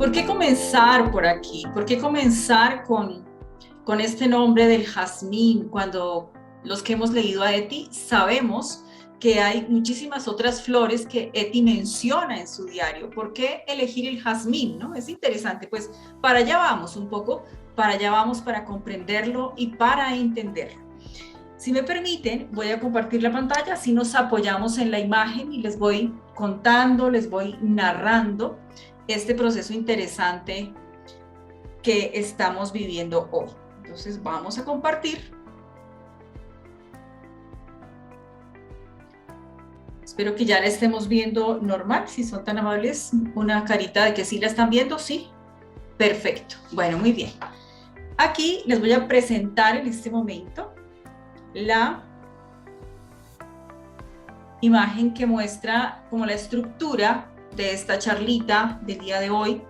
¿Por qué comenzar por aquí? ¿Por qué comenzar con este nombre del jazmín cuando los que hemos leído a Eti sabemos que hay muchísimas otras flores que Eti menciona en su diario? ¿Por qué elegir el jazmín, no? Es interesante, pues para allá vamos un poco, para allá vamos para comprenderlo y para entenderlo. Si me permiten, voy a compartir la pantalla, así nos apoyamos en la imagen y les voy contando, les voy narrando este proceso interesante que estamos viviendo hoy. Entonces vamos a compartir. Espero que ya la estemos viendo normal, si son tan amables, una carita de que sí la están viendo, sí. Perfecto, bueno, muy bien. Aquí les voy a presentar en este momento la imagen que muestra como la estructura de esta charlita del día de hoy.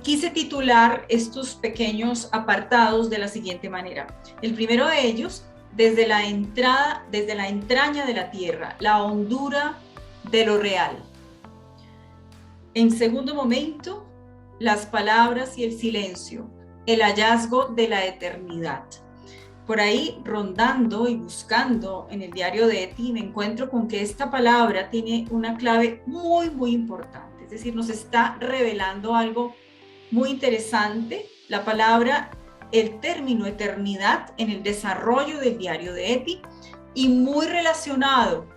Quise titular estos pequeños apartados de la siguiente manera. El primero de ellos, desde la entraña de la tierra, la hondura de lo real. En segundo momento, las palabras y el silencio, el hallazgo de la eternidad. Por ahí, rondando y buscando en el diario de Eti, me encuentro con que esta palabra tiene una clave muy, muy importante. Es decir, nos está revelando algo muy interesante. La palabra, el término eternidad en el desarrollo del diario de Eti y muy relacionado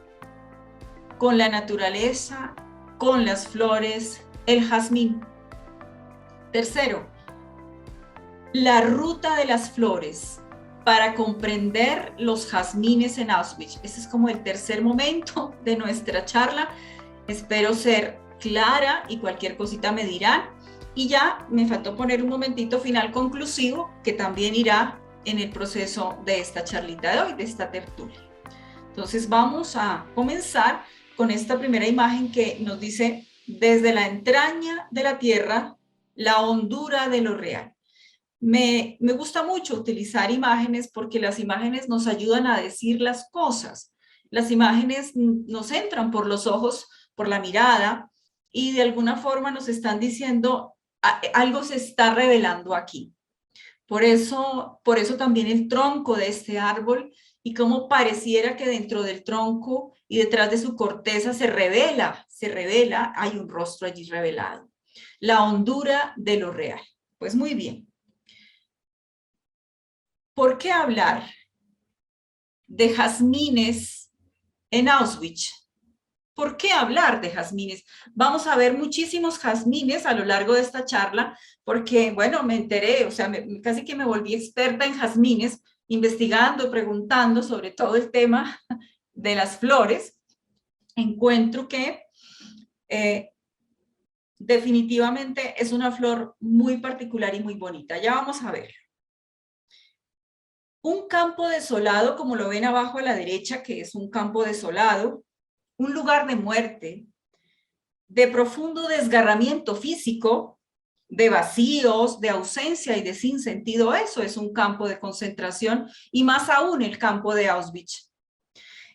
con la naturaleza, con las flores, el jazmín. Tercero, la ruta de las flores para comprender los jazmines en Auschwitz. Ese es como el tercer momento de nuestra charla. Espero ser clara y cualquier cosita me dirán. Y ya me faltó poner un momentito final conclusivo que también irá en el proceso de esta charlita de hoy, de esta tertulia. Entonces vamos a comenzar con esta primera imagen que nos dice: desde la entraña de la tierra, la hondura de lo real. Me gusta mucho utilizar imágenes porque las imágenes nos ayudan a decir las cosas. Las imágenes nos entran por los ojos, por la mirada, y de alguna forma nos están diciendo algo se está revelando aquí. Por eso también el tronco de este árbol y cómo pareciera que dentro del tronco y detrás de su corteza se revela, hay un rostro allí revelado. La hondura de lo real. Pues muy bien. ¿Por qué hablar de jazmines en Auschwitz? ¿Por qué hablar de jazmines? Vamos a ver muchísimos jazmines a lo largo de esta charla, porque, bueno, me enteré, o sea, casi que me volví experta en jazmines, investigando, preguntando sobre todo el tema de las flores. Encuentro que definitivamente es una flor muy particular y muy bonita. Ya vamos a ver. Un campo desolado, como lo ven abajo a la derecha, que es un campo desolado, un lugar de muerte, de profundo desgarramiento físico, de vacíos, de ausencia y de sinsentido. Eso es un campo de concentración y más aún el campo de Auschwitz.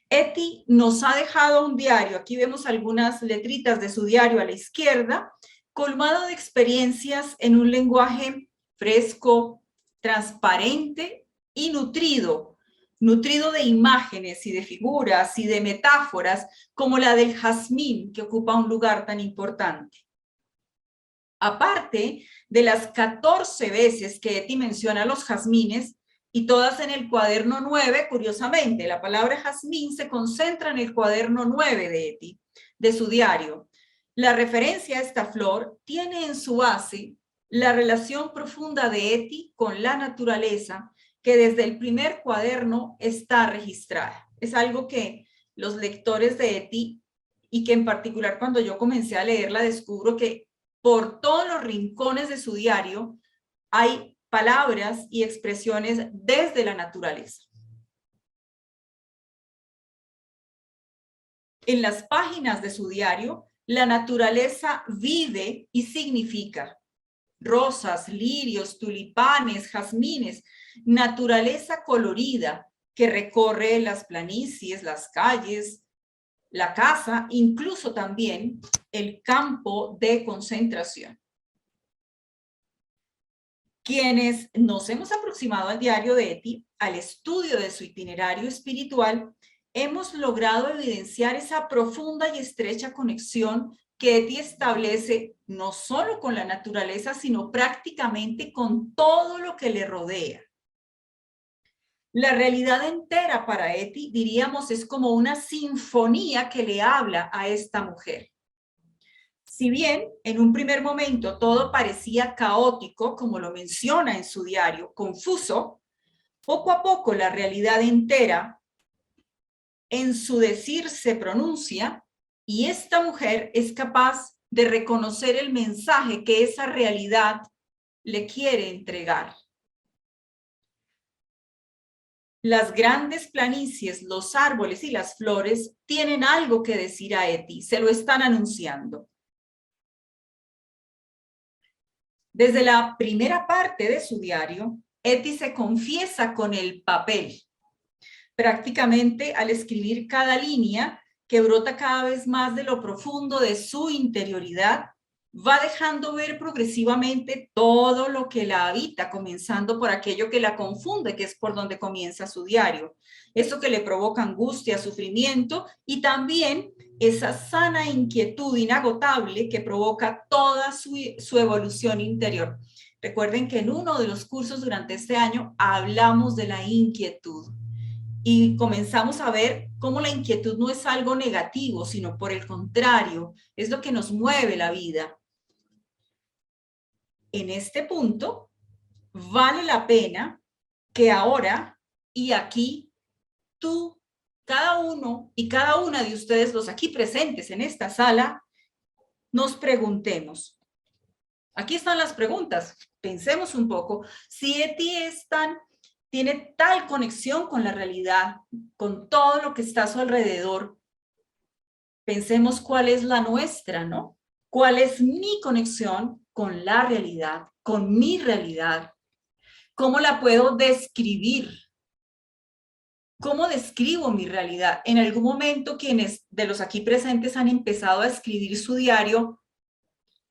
Eti nos ha dejado un diario, aquí vemos algunas letritas de su diario a la izquierda, colmado de experiencias en un lenguaje fresco, transparente y nutrido de imágenes y de figuras y de metáforas como la del jazmín, que ocupa un lugar tan importante. Aparte de las 14 veces que Eti menciona los jazmines, y todas en el cuaderno 9, curiosamente, la palabra jazmín se concentra en el cuaderno 9 de Eti, de su diario. La referencia a esta flor tiene en su base la relación profunda de Eti con la naturaleza, que desde el primer cuaderno está registrada. Es algo que los lectores de Eti, y que en particular cuando yo comencé a leerla, descubro que por todos los rincones de su diario hay palabras y expresiones desde la naturaleza. En las páginas de su diario, la naturaleza vive y significa. Rosas, lirios, tulipanes, jazmines, naturaleza colorida que recorre las planicies, las calles, la casa, incluso también el campo de concentración. Quienes nos hemos aproximado al diario de Etty, al estudio de su itinerario espiritual, hemos logrado evidenciar esa profunda y estrecha conexión que Etty establece no solo con la naturaleza, sino prácticamente con todo lo que le rodea. La realidad entera para Etty, diríamos, es como una sinfonía que le habla a esta mujer. Si bien en un primer momento todo parecía caótico, como lo menciona en su diario, confuso, poco a poco la realidad entera en su decir se pronuncia y esta mujer es capaz de reconocer el mensaje que esa realidad le quiere entregar. Las grandes planicies, los árboles y las flores tienen algo que decir a Etty, se lo están anunciando. Desde la primera parte de su diario, Etty se confiesa con el papel. Prácticamente al escribir cada línea que brota cada vez más de lo profundo de su interioridad, va dejando ver progresivamente todo lo que la habita, comenzando por aquello que la confunde, que es por donde comienza su diario. Eso que le provoca angustia, sufrimiento y también esa sana inquietud inagotable que provoca toda su evolución interior. Recuerden que en uno de los cursos durante este año hablamos de la inquietud y comenzamos a ver cómo la inquietud no es algo negativo, sino por el contrario, es lo que nos mueve la vida. En este punto, vale la pena que ahora y aquí tú, cada uno y cada una de ustedes, los aquí presentes en esta sala, nos preguntemos. Aquí están las preguntas. Pensemos un poco. Si Etty tiene tal conexión con la realidad, con todo lo que está a su alrededor, pensemos cuál es la nuestra, ¿no? ¿Cuál es mi conexión con la realidad, con mi realidad? ¿Cómo la puedo describir? ¿Cómo describo mi realidad? En algún momento quienes de los aquí presentes han empezado a escribir su diario,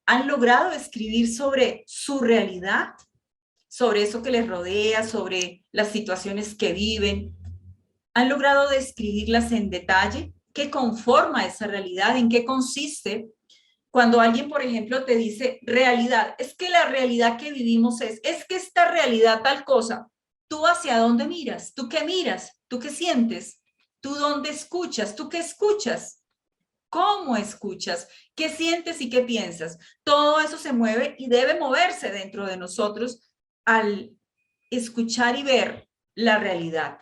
¿han logrado escribir sobre su realidad? Sobre eso que les rodea, sobre las situaciones que viven. ¿Han logrado describirlas en detalle? ¿Qué conforma esa realidad? ¿En qué consiste? Cuando alguien, por ejemplo, te dice realidad, es que la realidad que vivimos es que esta realidad tal cosa. ¿Tú hacia dónde miras? ¿Tú qué miras? ¿Tú qué sientes? ¿Tú dónde escuchas? ¿Tú qué escuchas? ¿Cómo escuchas? ¿Qué sientes y qué piensas? Todo eso se mueve y debe moverse dentro de nosotros al escuchar y ver la realidad.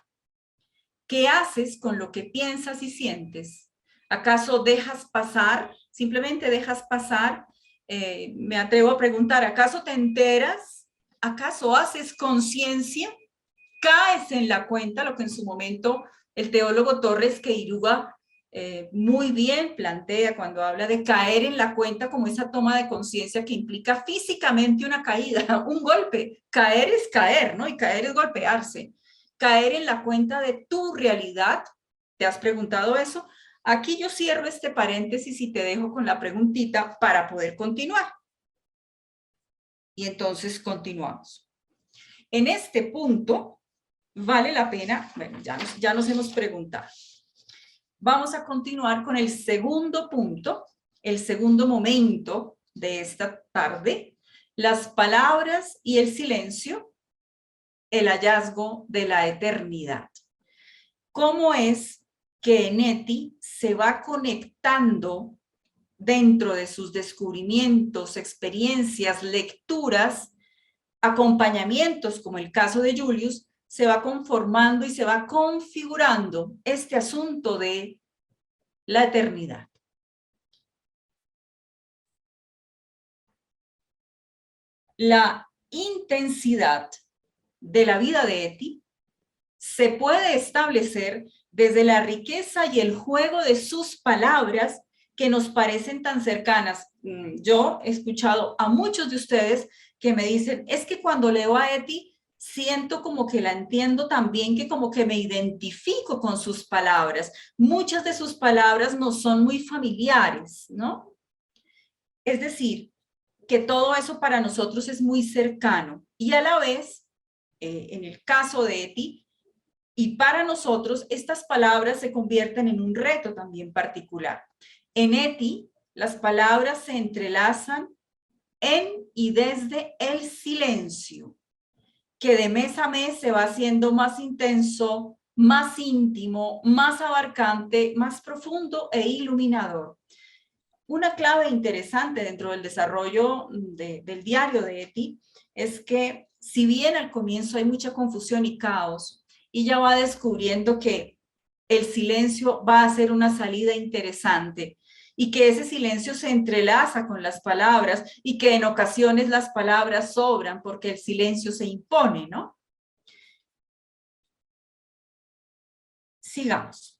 ¿Qué haces con lo que piensas y sientes? ¿Acaso dejas pasar? ¿Simplemente dejas pasar? Me atrevo a preguntar, ¿acaso te enteras? ¿Acaso haces conciencia? ¿Caes en la cuenta? Lo que en su momento el teólogo Torres Queiruga muy bien plantea cuando habla de caer en la cuenta como esa toma de conciencia que implica físicamente una caída, un golpe. Caer es caer, ¿no? Y caer es golpearse. Caer en la cuenta de tu realidad. ¿Te has preguntado eso? Aquí yo cierro este paréntesis y te dejo con la preguntita para poder continuar. Y entonces continuamos. En este punto, vale la pena, bueno, ya nos hemos preguntado. Vamos a continuar con el segundo punto, el segundo momento de esta tarde, las palabras y el silencio, el hallazgo de la eternidad. ¿Cómo es que Etty se va conectando dentro de sus descubrimientos, experiencias, lecturas, acompañamientos, como el caso de Julius, se va conformando y se va configurando este asunto de la eternidad? La intensidad de la vida de Etty se puede establecer desde la riqueza y el juego de sus palabras que nos parecen tan cercanas. Yo he escuchado a muchos de ustedes que me dicen, es que cuando leo a Etty siento como que la entiendo tan bien que como que me identifico con sus palabras. Muchas de sus palabras no son muy familiares, ¿no? Es decir, que todo eso para nosotros es muy cercano y a la vez, en el caso de Eti, y para nosotros estas palabras se convierten en un reto también particular. En Eti, las palabras se entrelazan en y desde el silencio, que de mes a mes se va haciendo más intenso, más íntimo, más abarcante, más profundo e iluminador. Una clave interesante dentro del desarrollo del diario de Eti es que si bien al comienzo hay mucha confusión y caos, ella va descubriendo que el silencio va a ser una salida interesante y que ese silencio se entrelaza con las palabras y que en ocasiones las palabras sobran porque el silencio se impone, ¿no? Sigamos.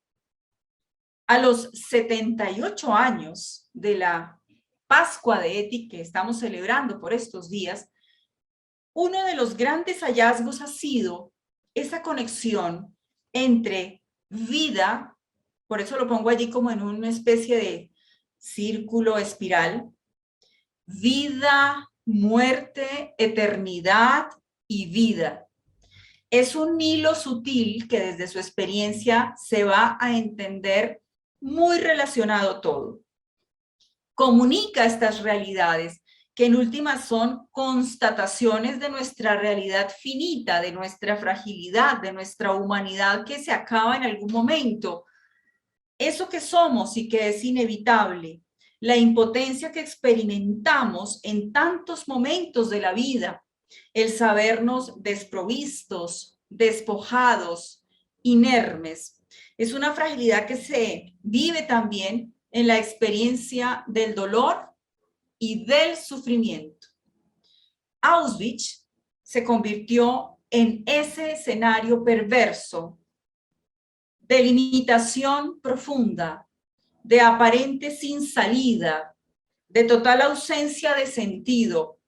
A los 78 años de la Pascua de Eti que estamos celebrando por estos días, uno de los grandes hallazgos ha sido esa conexión entre vida, por eso lo pongo allí como en una especie de círculo espiral, vida, muerte, eternidad y vida. Es un hilo sutil que desde su experiencia se va a entender muy relacionado todo. Comunica estas realidades que en últimas son constataciones de nuestra realidad finita, de nuestra fragilidad, de nuestra humanidad que se acaba en algún momento. Eso que somos y que es inevitable, la impotencia que experimentamos en tantos momentos de la vida, el sabernos desprovistos, despojados, inermes. Es una fragilidad que se vive también en la experiencia del dolor y del sufrimiento. Auschwitz se convirtió en ese escenario perverso de limitación profunda, de aparente sin salida, de total ausencia de sentido,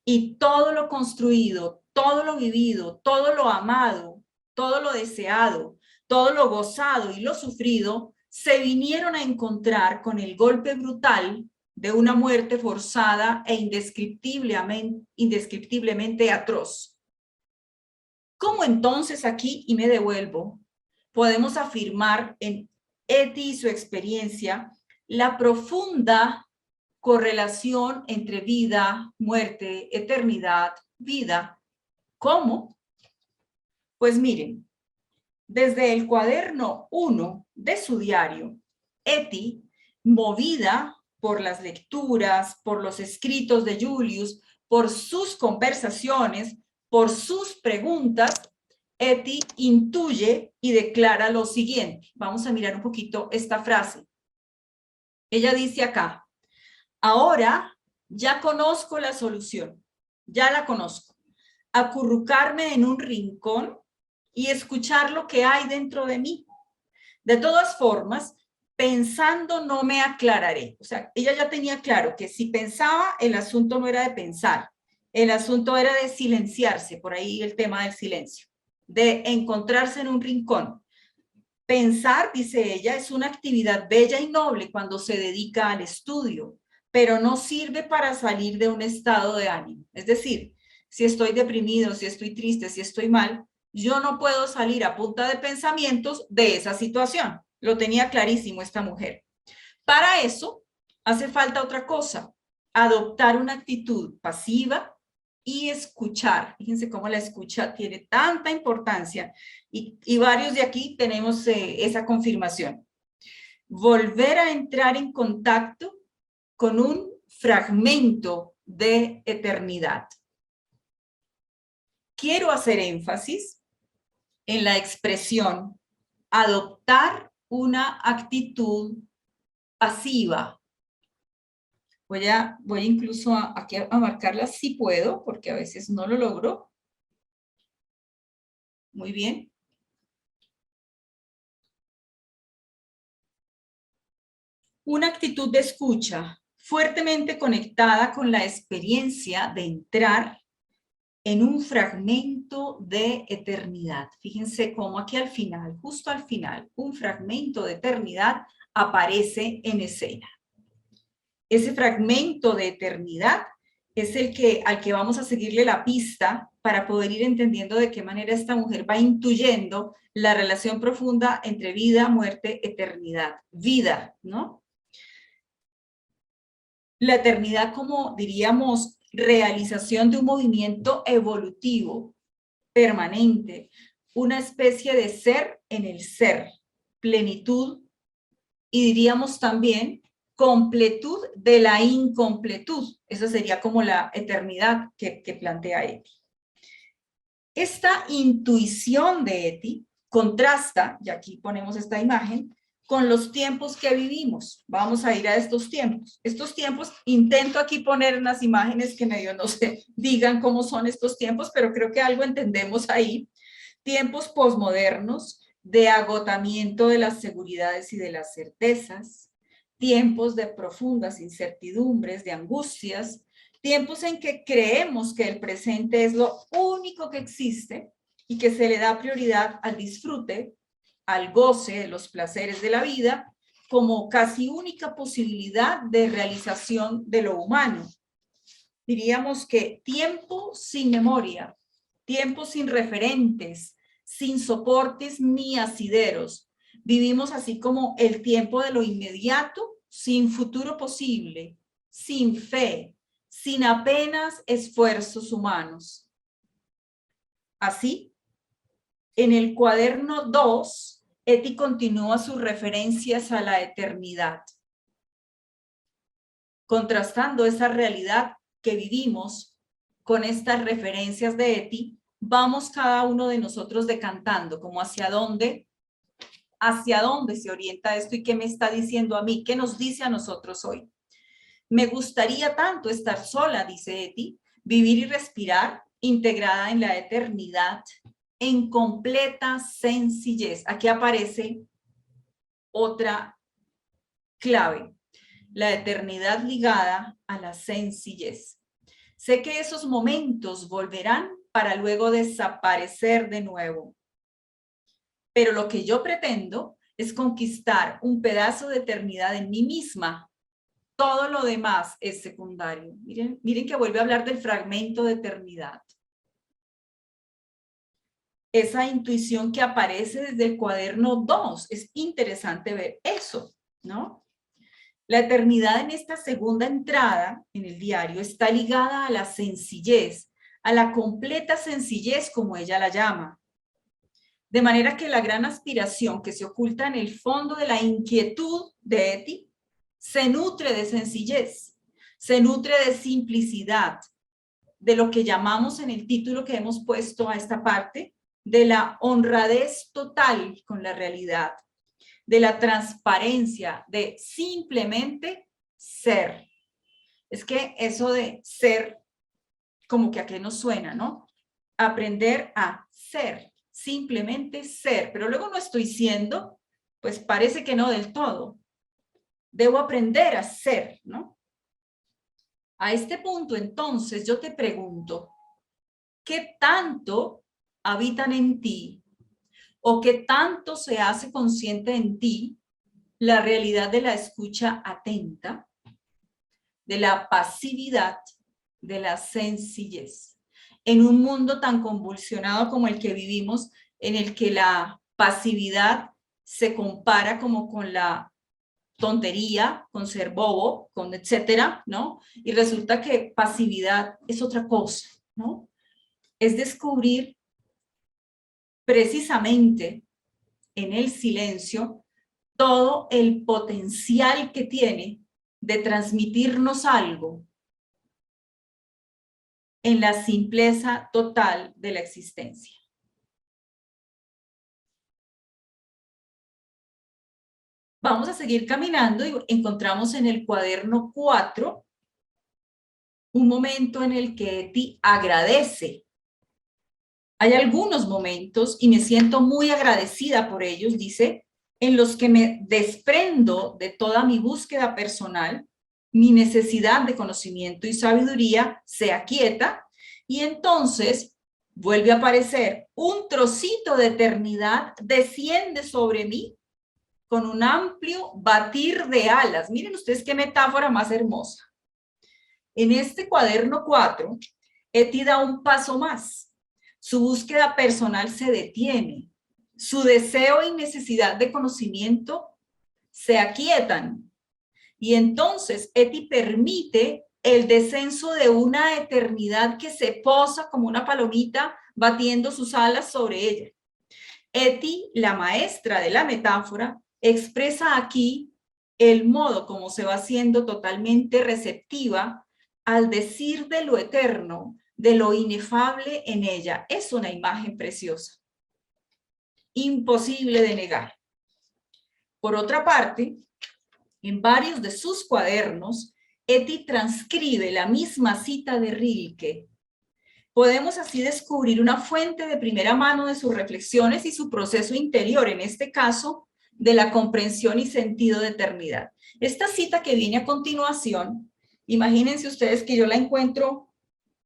y todo lo construido, todo lo vivido, todo lo amado, todo lo deseado, todo lo gozado y lo sufrido, se vinieron a encontrar con el golpe brutal de una muerte forzada e indescriptiblemente atroz. ¿Cómo entonces aquí, y me devuelvo, podemos afirmar en Eti y su experiencia la profunda correlación entre vida, muerte, eternidad, vida? ¿Cómo? Pues miren, desde el cuaderno 1 de su diario, Eti, movida por las lecturas, por los escritos de Julius, por sus conversaciones, por sus preguntas, Eti intuye y declara lo siguiente. Vamos a mirar un poquito esta frase. Ella dice acá: ahora ya conozco la solución, ya la conozco. Acurrucarme en un rincón y escuchar lo que hay dentro de mí. De todas formas, pensando no me aclararé. O sea, ella ya tenía claro que si pensaba, el asunto no era de pensar, el asunto era de silenciarse, por ahí el tema del silencio, de encontrarse en un rincón. Pensar, dice ella, es una actividad bella y noble cuando se dedica al estudio, pero no sirve para salir de un estado de ánimo. Es decir, si estoy deprimido, si estoy triste, si estoy mal, yo no puedo salir a punta de pensamientos de esa situación. Lo tenía clarísimo esta mujer. Para eso hace falta otra cosa: adoptar una actitud pasiva y escuchar. Fíjense cómo la escucha tiene tanta importancia y varios de aquí tenemos esa confirmación. Volver a entrar en contacto con un fragmento de eternidad. Quiero hacer énfasis en la expresión adoptar una actitud pasiva. Voy incluso aquí a marcarla si puedo, porque a veces no lo logro. Muy bien. Una actitud de escucha fuertemente conectada con la experiencia de entrar en un fragmento de eternidad. Fíjense cómo aquí al final, justo al final, un fragmento de eternidad aparece en escena. Ese fragmento de eternidad es al que vamos a seguirle la pista para poder ir entendiendo de qué manera esta mujer va intuyendo la relación profunda entre vida, muerte, eternidad. Vida, ¿no? La eternidad como, diríamos, realización de un movimiento evolutivo, permanente, una especie de ser en el ser, plenitud y diríamos también completud de la incompletud. Esa sería como la eternidad que plantea Eti. Esta intuición de Eti contrasta, y aquí ponemos esta imagen, con los tiempos que vivimos. Vamos a ir a estos tiempos. Estos tiempos, intento aquí poner unas imágenes que medio no se digan cómo son estos tiempos, pero creo que algo entendemos ahí. Tiempos posmodernos de agotamiento de las seguridades y de las certezas, tiempos de profundas incertidumbres, de angustias, tiempos en que creemos que el presente es lo único que existe y que se le da prioridad al disfrute, al goce de los placeres de la vida, como casi única posibilidad de realización de lo humano. Diríamos que tiempo sin memoria, tiempo sin referentes, sin soportes ni asideros. Vivimos así como el tiempo de lo inmediato, sin futuro posible, sin fe, sin apenas esfuerzos humanos. Así, en el cuaderno 2, Eti continúa sus referencias a la eternidad, contrastando esa realidad que vivimos con estas referencias de Eti. Vamos cada uno de nosotros decantando como hacia dónde se orienta esto y qué me está diciendo a mí, qué nos dice a nosotros hoy. Me gustaría tanto estar sola, dice Eti, vivir y respirar integrada en la eternidad, en completa sencillez. Aquí aparece otra clave, la eternidad ligada a la sencillez. Sé que esos momentos volverán para luego desaparecer de nuevo. Pero lo que yo pretendo es conquistar un pedazo de eternidad en mí misma. Todo lo demás es secundario. Miren que vuelve a hablar del fragmento de eternidad. Esa intuición que aparece desde el cuaderno 2. Es interesante ver eso, ¿no? La eternidad en esta segunda entrada en el diario está ligada a la sencillez, a la completa sencillez como ella la llama. De manera que la gran aspiración que se oculta en el fondo de la inquietud de Eti se nutre de sencillez, se nutre de simplicidad, de lo que llamamos en el título que hemos puesto a esta parte, de la honradez total con la realidad, de la transparencia, de simplemente ser. Es que eso de ser, como que a qué nos suena, ¿no? Aprender a ser, simplemente ser, pero luego no estoy siendo, pues parece que no del todo. Debo aprender a ser, ¿no? A este punto, entonces, yo te pregunto, ¿qué tanto habitan en ti o qué tanto se hace consciente en ti la realidad de la escucha atenta, de la pasividad, de la sencillez? En un mundo tan convulsionado como el que vivimos, en el que la pasividad se compara como con la tontería, con ser bobo, con etcétera, ¿no? Y resulta que pasividad es otra cosa, ¿no? Es descubrir precisamente en el silencio todo el potencial que tiene de transmitirnos algo en la simpleza total de la existencia. Vamos a seguir caminando y encontramos en el cuaderno 4 un momento en el que Eti agradece. Hay algunos momentos, y me siento muy agradecida por ellos, dice, en los que me desprendo de toda mi búsqueda personal, mi necesidad de conocimiento y sabiduría se aquieta, y entonces vuelve a aparecer un trocito de eternidad, desciende sobre mí con un amplio batir de alas. Miren ustedes qué metáfora más hermosa. En este cuaderno 4, Eti da un paso más. Su búsqueda personal se detiene. Su deseo y necesidad de conocimiento se aquietan. Y entonces Eti permite el descenso de una eternidad que se posa como una palomita batiendo sus alas sobre ella. Eti, la maestra de la metáfora, expresa aquí el modo como se va haciendo totalmente receptiva al decir de lo eterno, de lo inefable en ella. Es una imagen preciosa, imposible de negar. Por otra parte, en varios de sus cuadernos, Eti transcribe la misma cita de Rilke. Podemos así descubrir una fuente de primera mano de sus reflexiones y su proceso interior, en este caso, de la comprensión y sentido de eternidad. Esta cita que viene a continuación, imagínense ustedes que yo la encuentro,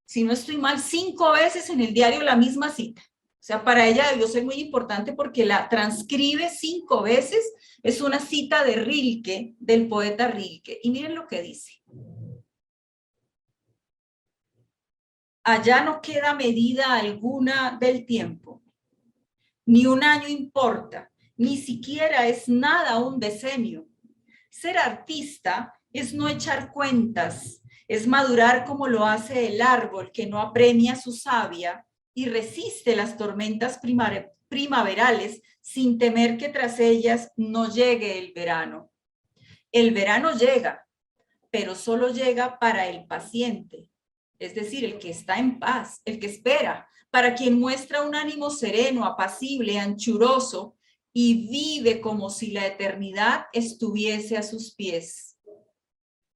si no estoy mal, 5 veces en el diario la misma cita. O sea, para ella debió ser muy importante porque la transcribe 5 veces. Es una cita de Rilke, del poeta Rilke. Y miren lo que dice. Allá no queda medida alguna del tiempo. Ni un año importa, ni siquiera es nada un decenio. Ser artista es no echar cuentas, es madurar como lo hace el árbol que no apremia su savia y resiste las tormentas primaverales sin temer que tras ellas no llegue el verano. El verano llega, pero solo llega para el paciente, es decir, el que está en paz, el que espera, para quien muestra un ánimo sereno, apacible, anchuroso y vive como si la eternidad estuviese a sus pies.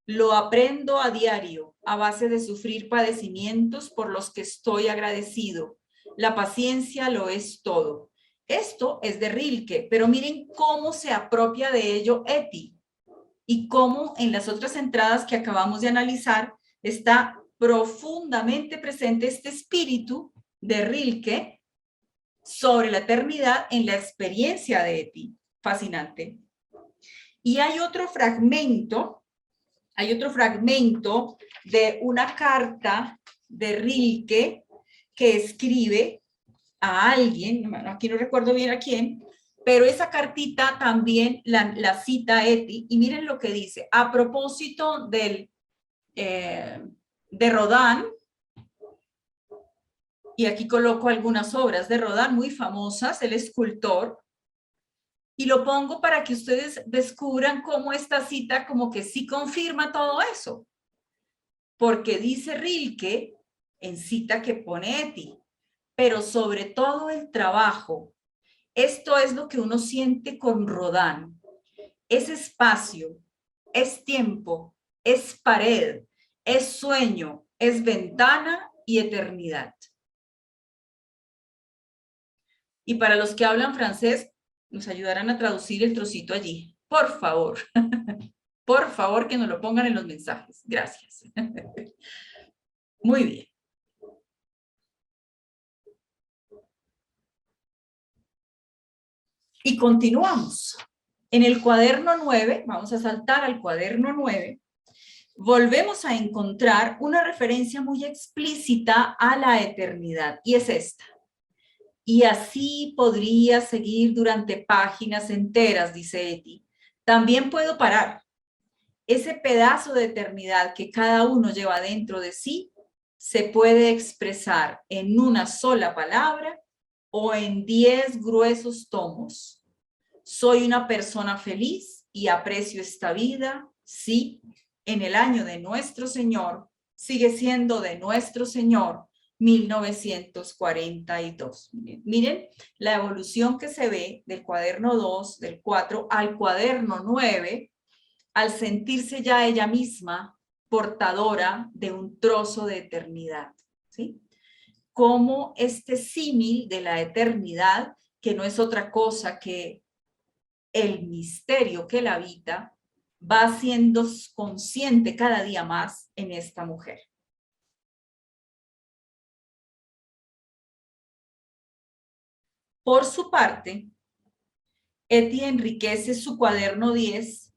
Lo aprendo a diario, a base de sufrir padecimientos por los que estoy agradecido. La paciencia lo es todo. Esto es de Rilke, pero miren cómo se apropia de ello Eti y cómo en las otras entradas que acabamos de analizar está profundamente presente este espíritu de Rilke sobre la eternidad en la experiencia de Eti. Fascinante. Y hay otro fragmento de una carta de Rilke que escribe a alguien, aquí no recuerdo bien a quién, pero esa cartita también la cita Eti, y miren lo que dice, a propósito de Rodin, y aquí coloco algunas obras de Rodin muy famosas, el escultor, y lo pongo para que ustedes descubran cómo esta cita como que sí confirma todo eso, porque dice Rilke, en cita que pone Eti, pero sobre todo el trabajo. Esto es lo que uno siente con Rodin. Es espacio, es tiempo, es pared, es sueño, es ventana y eternidad. Y para los que hablan francés, nos ayudarán a traducir el trocito allí. Por favor. Por favor, que nos lo pongan en los mensajes. Gracias. Muy bien. Y continuamos. En el cuaderno 9, vamos a saltar al cuaderno 9, volvemos a encontrar una referencia muy explícita a la eternidad, y es esta. Y así podría seguir durante páginas enteras, dice Eti. También puedo parar. Ese pedazo de eternidad que cada uno lleva dentro de sí se puede expresar en una sola palabra o en 10 gruesos tomos. Soy una persona feliz y aprecio esta vida, sí, en el año de nuestro Señor, sigue siendo de nuestro Señor, 1942. Miren la evolución que se ve del cuaderno 2, del 4 al cuaderno 9, al sentirse ya ella misma portadora de un trozo de eternidad, ¿sí? Como este símil de la eternidad, que no es otra cosa que el misterio que la habita, va siendo consciente cada día más en esta mujer. Por su parte, Eti enriquece su cuaderno 10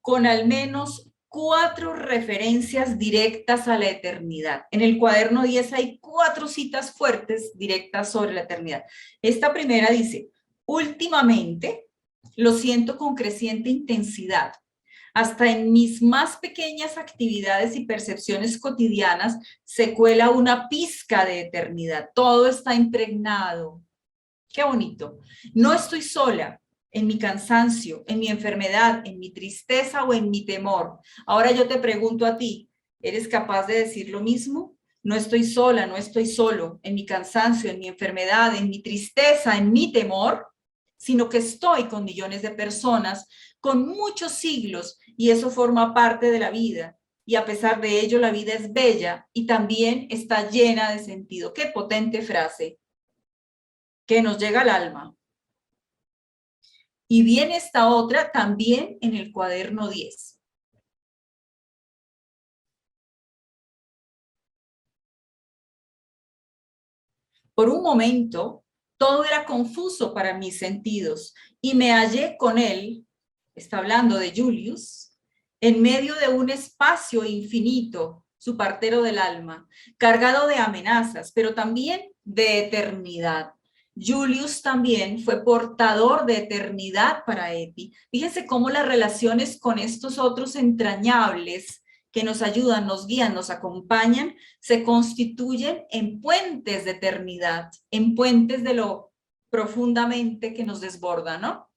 con al menos 4 referencias directas a la eternidad. En el cuaderno 10 hay 4 citas fuertes directas sobre la eternidad. Esta primera dice, últimamente lo siento con creciente intensidad. Hasta en mis más pequeñas actividades y percepciones cotidianas se cuela una pizca de eternidad. Todo está impregnado. Qué bonito. No estoy sola en mi cansancio, en mi enfermedad, en mi tristeza o en mi temor. Ahora yo te pregunto a ti, ¿eres capaz de decir lo mismo? No estoy sola, no estoy solo en mi cansancio, en mi enfermedad, en mi tristeza, en mi temor, sino que estoy con millones de personas, con muchos siglos, y eso forma parte de la vida. Y a pesar de ello, la vida es bella y también está llena de sentido. Qué potente frase que nos llega al alma. Y viene esta otra también en el cuaderno 10. Por un momento, todo era confuso para mis sentidos y me hallé con él, está hablando de Julius, en medio de un espacio infinito, su partero del alma, cargado de amenazas, pero también de eternidad. Julius también fue portador de eternidad para Eti. Fíjense cómo las relaciones con estos otros entrañables que nos ayudan, nos guían, nos acompañan, se constituyen en puentes de eternidad, en puentes de lo profundamente que nos desborda, ¿no?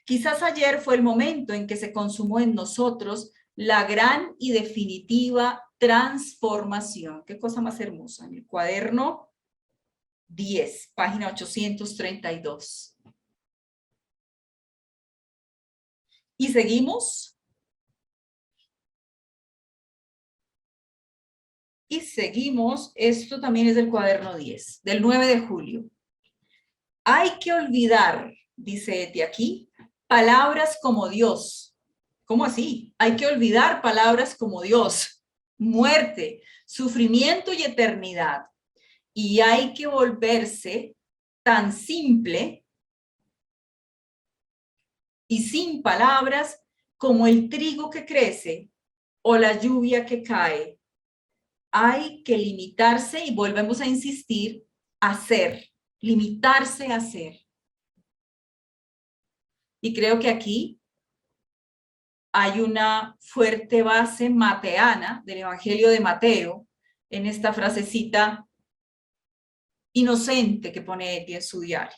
Quizás ayer fue el momento en que se consumó en nosotros la gran y definitiva transformación. Qué cosa más hermosa. En el cuaderno 10, página 832. Y seguimos. Y seguimos. Esto también es del cuaderno 10, del 9 de julio. Hay que olvidar, dice Eti aquí, palabras como Dios. ¿Cómo así? Hay que olvidar palabras como Dios, muerte, sufrimiento y eternidad. Y hay que volverse tan simple y sin palabras como el trigo que crece o la lluvia que cae. Hay que limitarse, y volvemos a insistir, a ser, limitarse a ser. Y creo que aquí hay una fuerte base mateana del Evangelio de Mateo en esta frasecita inocente que pone Eti en su diario.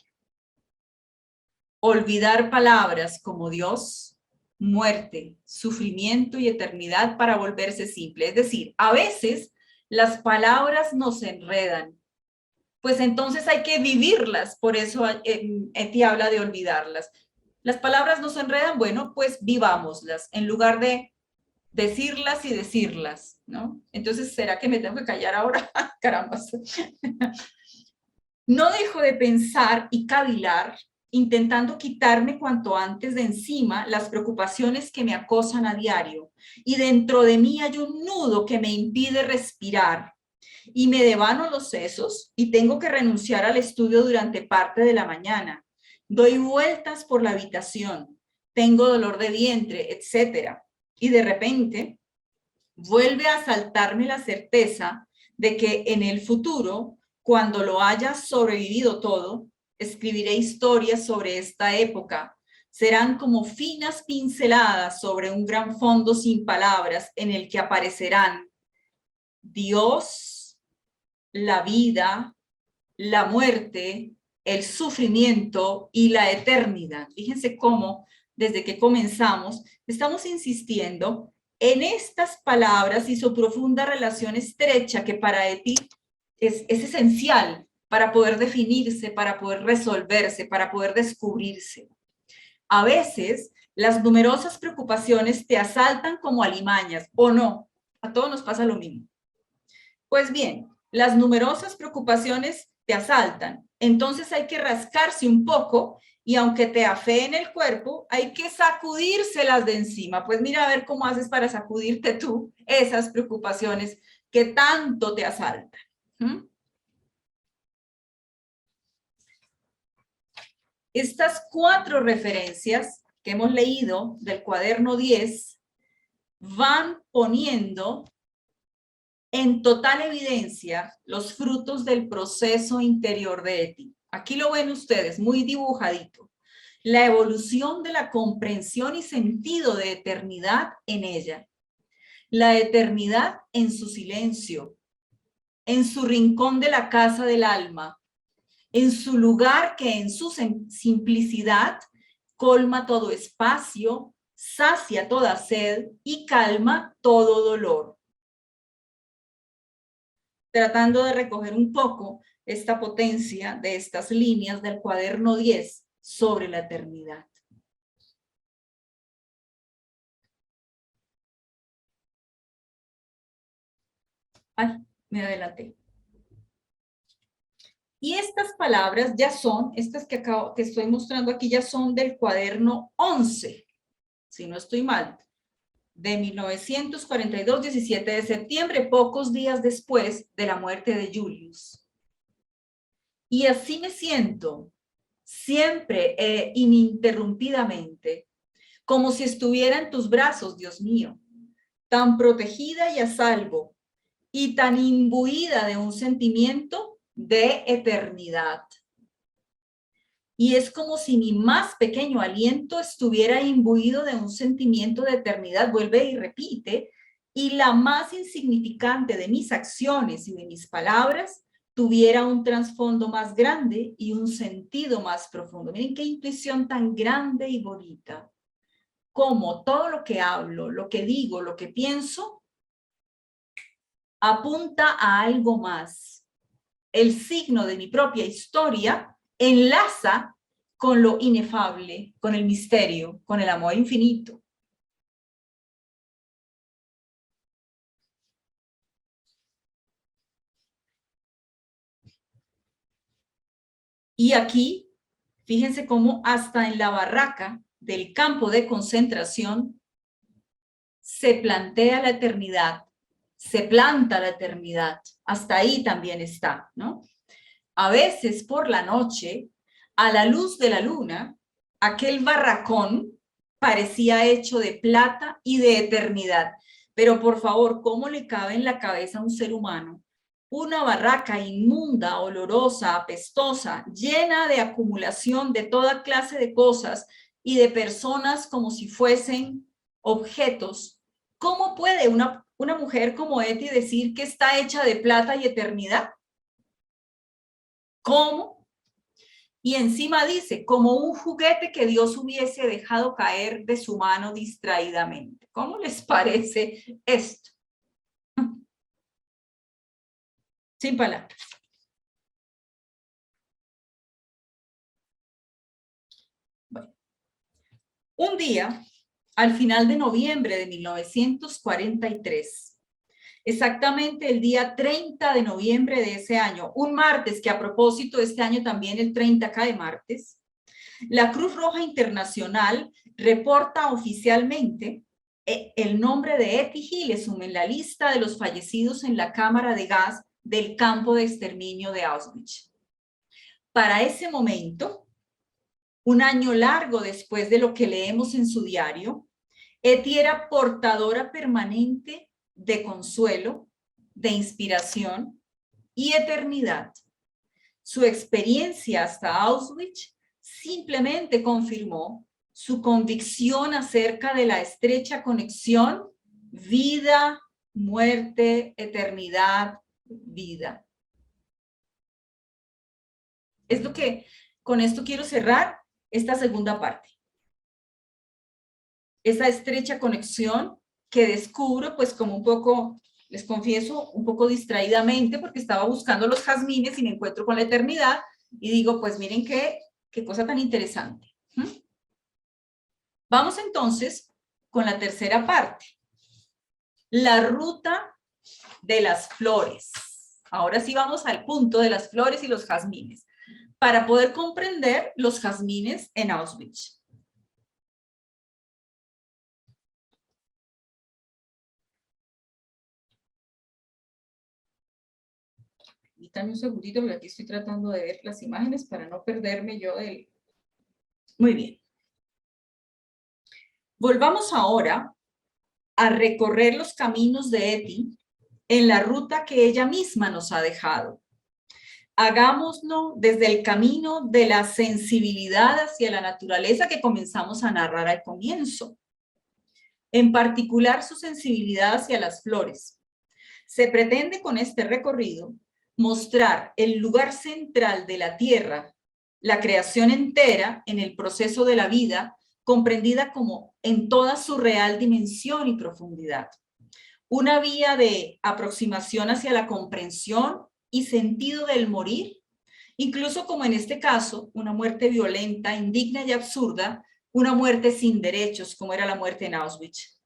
Olvidar palabras como Dios, muerte, sufrimiento y eternidad para volverse simple. Es decir, a veces las palabras nos enredan, pues entonces hay que vivirlas, por eso Eti habla de olvidarlas. Las palabras nos enredan, bueno, pues vivámoslas, en lugar de decirlas y decirlas, ¿no? Entonces, ¿será que me tengo que callar ahora? Caramba. No dejo de pensar y cavilar, intentando quitarme cuanto antes de encima las preocupaciones que me acosan a diario. Y dentro de mí hay un nudo que me impide respirar. Y me devano los sesos y tengo que renunciar al estudio durante parte de la mañana. Doy vueltas por la habitación, tengo dolor de vientre, etcétera. Y de repente vuelve a asaltarme la certeza de que en el futuro, cuando lo haya sobrevivido todo, escribiré historias sobre esta época. Serán como finas pinceladas sobre un gran fondo sin palabras en el que aparecerán Dios, la vida, la muerte, el sufrimiento y la eternidad. Fíjense cómo desde que comenzamos estamos insistiendo en estas palabras y su profunda relación estrecha que para Eti es esencial para poder definirse, para poder resolverse, para poder descubrirse. A veces las numerosas preocupaciones te asaltan como alimañas, ¿o no? A todos nos pasa lo mismo. Pues bien, las numerosas preocupaciones te asaltan, entonces hay que rascarse un poco y aunque te afeen el cuerpo, hay que sacudírselas de encima. Pues mira a ver cómo haces para sacudirte tú esas preocupaciones que tanto te asaltan. Estas 4 referencias que hemos leído del cuaderno 10 van poniendo en total evidencia los frutos del proceso interior de Eti. Aquí lo ven ustedes, muy dibujadito. La evolución de la comprensión y sentido de eternidad en ella. La eternidad en su silencio, en su rincón de la casa del alma, en su lugar que en su simplicidad colma todo espacio, sacia toda sed y calma todo dolor. Tratando de recoger un poco esta potencia de estas líneas del cuaderno 10 sobre la eternidad. Ay, me adelanté. Y estas palabras ya son, estas que estoy mostrando aquí ya son del cuaderno 11, si no estoy mal, de 1942, 17 de septiembre, pocos días después de la muerte de Julius. Y así me siento, siempre e ininterrumpidamente, como si estuviera en tus brazos, Dios mío, tan protegida y a salvo, y tan imbuida de un sentimiento de eternidad. Y es como si mi más pequeño aliento estuviera imbuido de un sentimiento de eternidad, vuelve y repite, y la más insignificante de mis acciones y de mis palabras tuviera un trasfondo más grande y un sentido más profundo. Miren qué intuición tan grande y bonita. Como todo lo que hablo, lo que digo, lo que pienso, apunta a algo más. El signo de mi propia historia enlaza con lo inefable, con el misterio, con el amor infinito. Y aquí, fíjense cómo hasta en la barraca del campo de concentración se plantea la eternidad, se planta la eternidad. Hasta ahí también está, ¿no? A veces por la noche, a la luz de la luna, aquel barracón parecía hecho de plata y de eternidad. Pero por favor, ¿cómo le cabe en la cabeza a un ser humano una barraca inmunda, olorosa, apestosa, llena de acumulación de toda clase de cosas y de personas como si fuesen objetos? ¿Cómo puede una mujer como Eti decir que está hecha de plata y eternidad? ¿Cómo? Y encima dice, como un juguete que Dios hubiese dejado caer de su mano distraídamente. ¿Cómo les parece esto? Sin palabras. Bueno, un día, al final de noviembre de 1943, exactamente el día 30 de noviembre de ese año, un martes, que a propósito este año también el 30 cae martes, la Cruz Roja Internacional reporta oficialmente el nombre de Eti Hillesum en la lista de los fallecidos en la cámara de gas del campo de exterminio de Auschwitz. Para ese momento, un año largo después de lo que leemos en su diario, Eti era portadora permanente de consuelo, de inspiración y eternidad. Su experiencia hasta Auschwitz simplemente confirmó su convicción acerca de la estrecha conexión vida, muerte, eternidad, vida. Es lo que con esto quiero cerrar esta segunda parte. Esa estrecha conexión que descubro, pues como un poco, les confieso, un poco distraídamente, porque estaba buscando los jazmines y me encuentro con la eternidad, y digo, pues miren qué cosa tan interesante. Vamos entonces con la tercera parte. La ruta de las flores. Ahora sí vamos al punto de las flores y los jazmines, para poder comprender los jazmines en Auschwitz. Permítanme un segundito, porque aquí estoy tratando de ver las imágenes para no perderme yo del Muy bien. Volvamos ahora a recorrer los caminos de Eti en la ruta que ella misma nos ha dejado. Hagámoslo desde el camino de la sensibilidad hacia la naturaleza que comenzamos a narrar al comienzo. En particular, su sensibilidad hacia las flores. Se pretende con este recorrido mostrar el lugar central de la tierra, la creación entera en el proceso de la vida, comprendida como en toda su real dimensión y profundidad. Una vía de aproximación hacia la comprensión y sentido del morir, incluso como en este caso, una muerte violenta, indigna y absurda, una muerte sin derechos, como era la muerte en Auschwitz.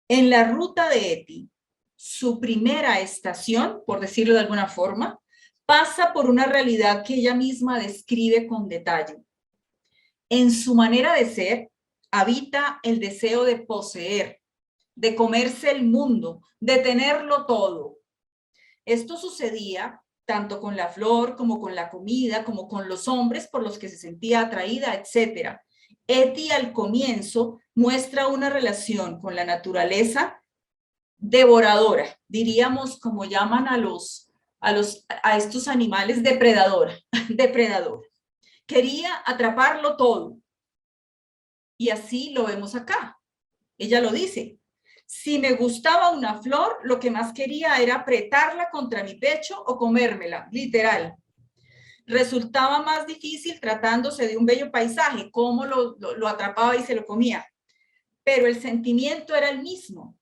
En la ruta de Eti, su primera estación, por decirlo de alguna forma, pasa por una realidad que ella misma describe con detalle. En su manera de ser, habita el deseo de poseer, de comerse el mundo, de tenerlo todo. Esto sucedía tanto con la flor, como con la comida, como con los hombres por los que se sentía atraída, etc. Eti al comienzo muestra una relación con la naturaleza devoradora, diríamos como llaman a estos animales depredadora, depredadora. Quería atraparlo todo. Y así lo vemos acá. Ella lo dice. Si me gustaba una flor, lo que más quería era apretarla contra mi pecho o comérmela, literal. Resultaba más difícil tratándose de un bello paisaje, cómo lo atrapaba y se lo comía. Pero el sentimiento era el mismo.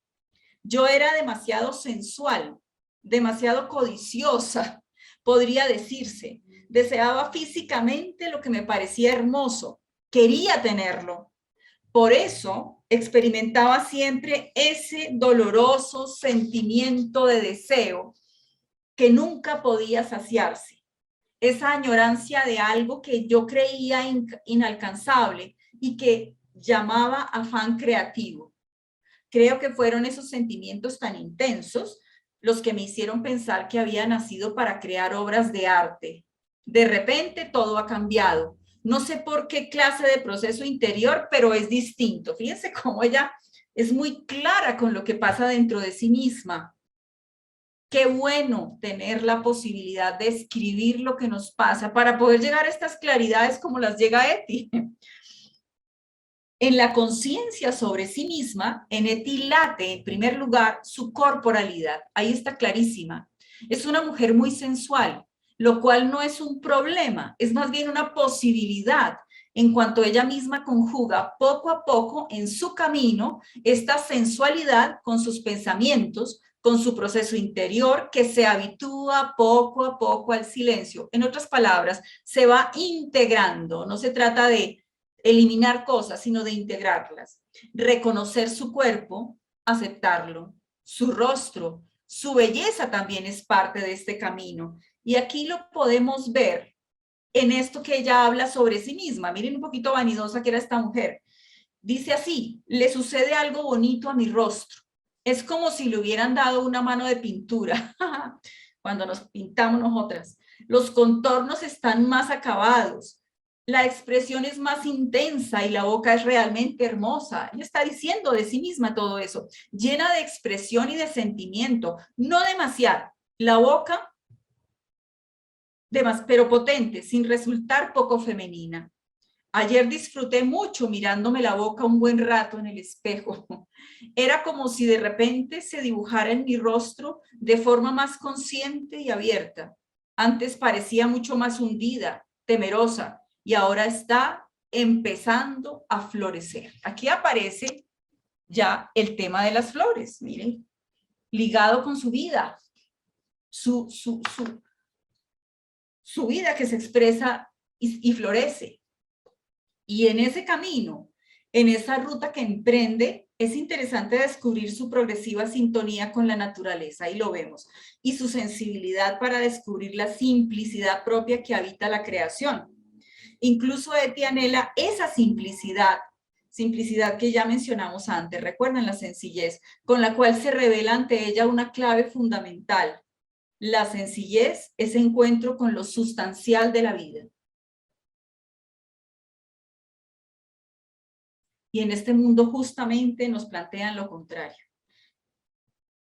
Yo era demasiado sensual, demasiado codiciosa, podría decirse. Deseaba físicamente lo que me parecía hermoso. Quería tenerlo. Por eso experimentaba siempre ese doloroso sentimiento de deseo que nunca podía saciarse. Esa añorancia de algo que yo creía inalcanzable y que llamaba afán creativo. Creo que fueron esos sentimientos tan intensos los que me hicieron pensar que había nacido para crear obras de arte. De repente todo ha cambiado. No sé por qué clase de proceso interior, pero es distinto. Fíjense cómo ella es muy clara con lo que pasa dentro de sí misma. Qué bueno tener la posibilidad de escribir lo que nos pasa para poder llegar a estas claridades como las llega Eti. En la conciencia sobre sí misma, en Eti late, en primer lugar, su corporalidad. Ahí está clarísima. Es una mujer muy sensual, lo cual no es un problema, es más bien una posibilidad en cuanto ella misma conjuga poco a poco en su camino esta sensualidad con sus pensamientos, con su proceso interior que se habitúa poco a poco al silencio. En otras palabras, se va integrando, no se trata de eliminar cosas, sino de integrarlas. Reconocer su cuerpo, aceptarlo, su rostro, su belleza también es parte de este camino. Y aquí lo podemos ver en esto que ella habla sobre sí misma. Miren un poquito vanidosa que era esta mujer. Dice así, le sucede algo bonito a mi rostro. Es como si le hubieran dado una mano de pintura cuando nos pintamos nosotras. Los contornos están más acabados, la expresión es más intensa y la boca es realmente hermosa. Ella está diciendo de sí misma todo eso, llena de expresión y de sentimiento, no demasiado. La boca, pero potente, sin resultar poco femenina. Ayer disfruté mucho mirándome la boca un buen rato en el espejo. Era como si de repente se dibujara en mi rostro de forma más consciente y abierta. Antes parecía mucho más hundida, temerosa, y ahora está empezando a florecer. Aquí aparece ya el tema de las flores, miren, ligado con su vida, su vida que se expresa y florece. Y en ese camino, en esa ruta que emprende, es interesante descubrir su progresiva sintonía con la naturaleza, ahí lo vemos, y su sensibilidad para descubrir la simplicidad propia que habita la creación. Incluso Eti anhela esa simplicidad que ya mencionamos antes, recuerden la sencillez, con la cual se revela ante ella una clave fundamental. La sencillez es encuentro con lo sustancial de la vida. Y en este mundo justamente nos plantean lo contrario.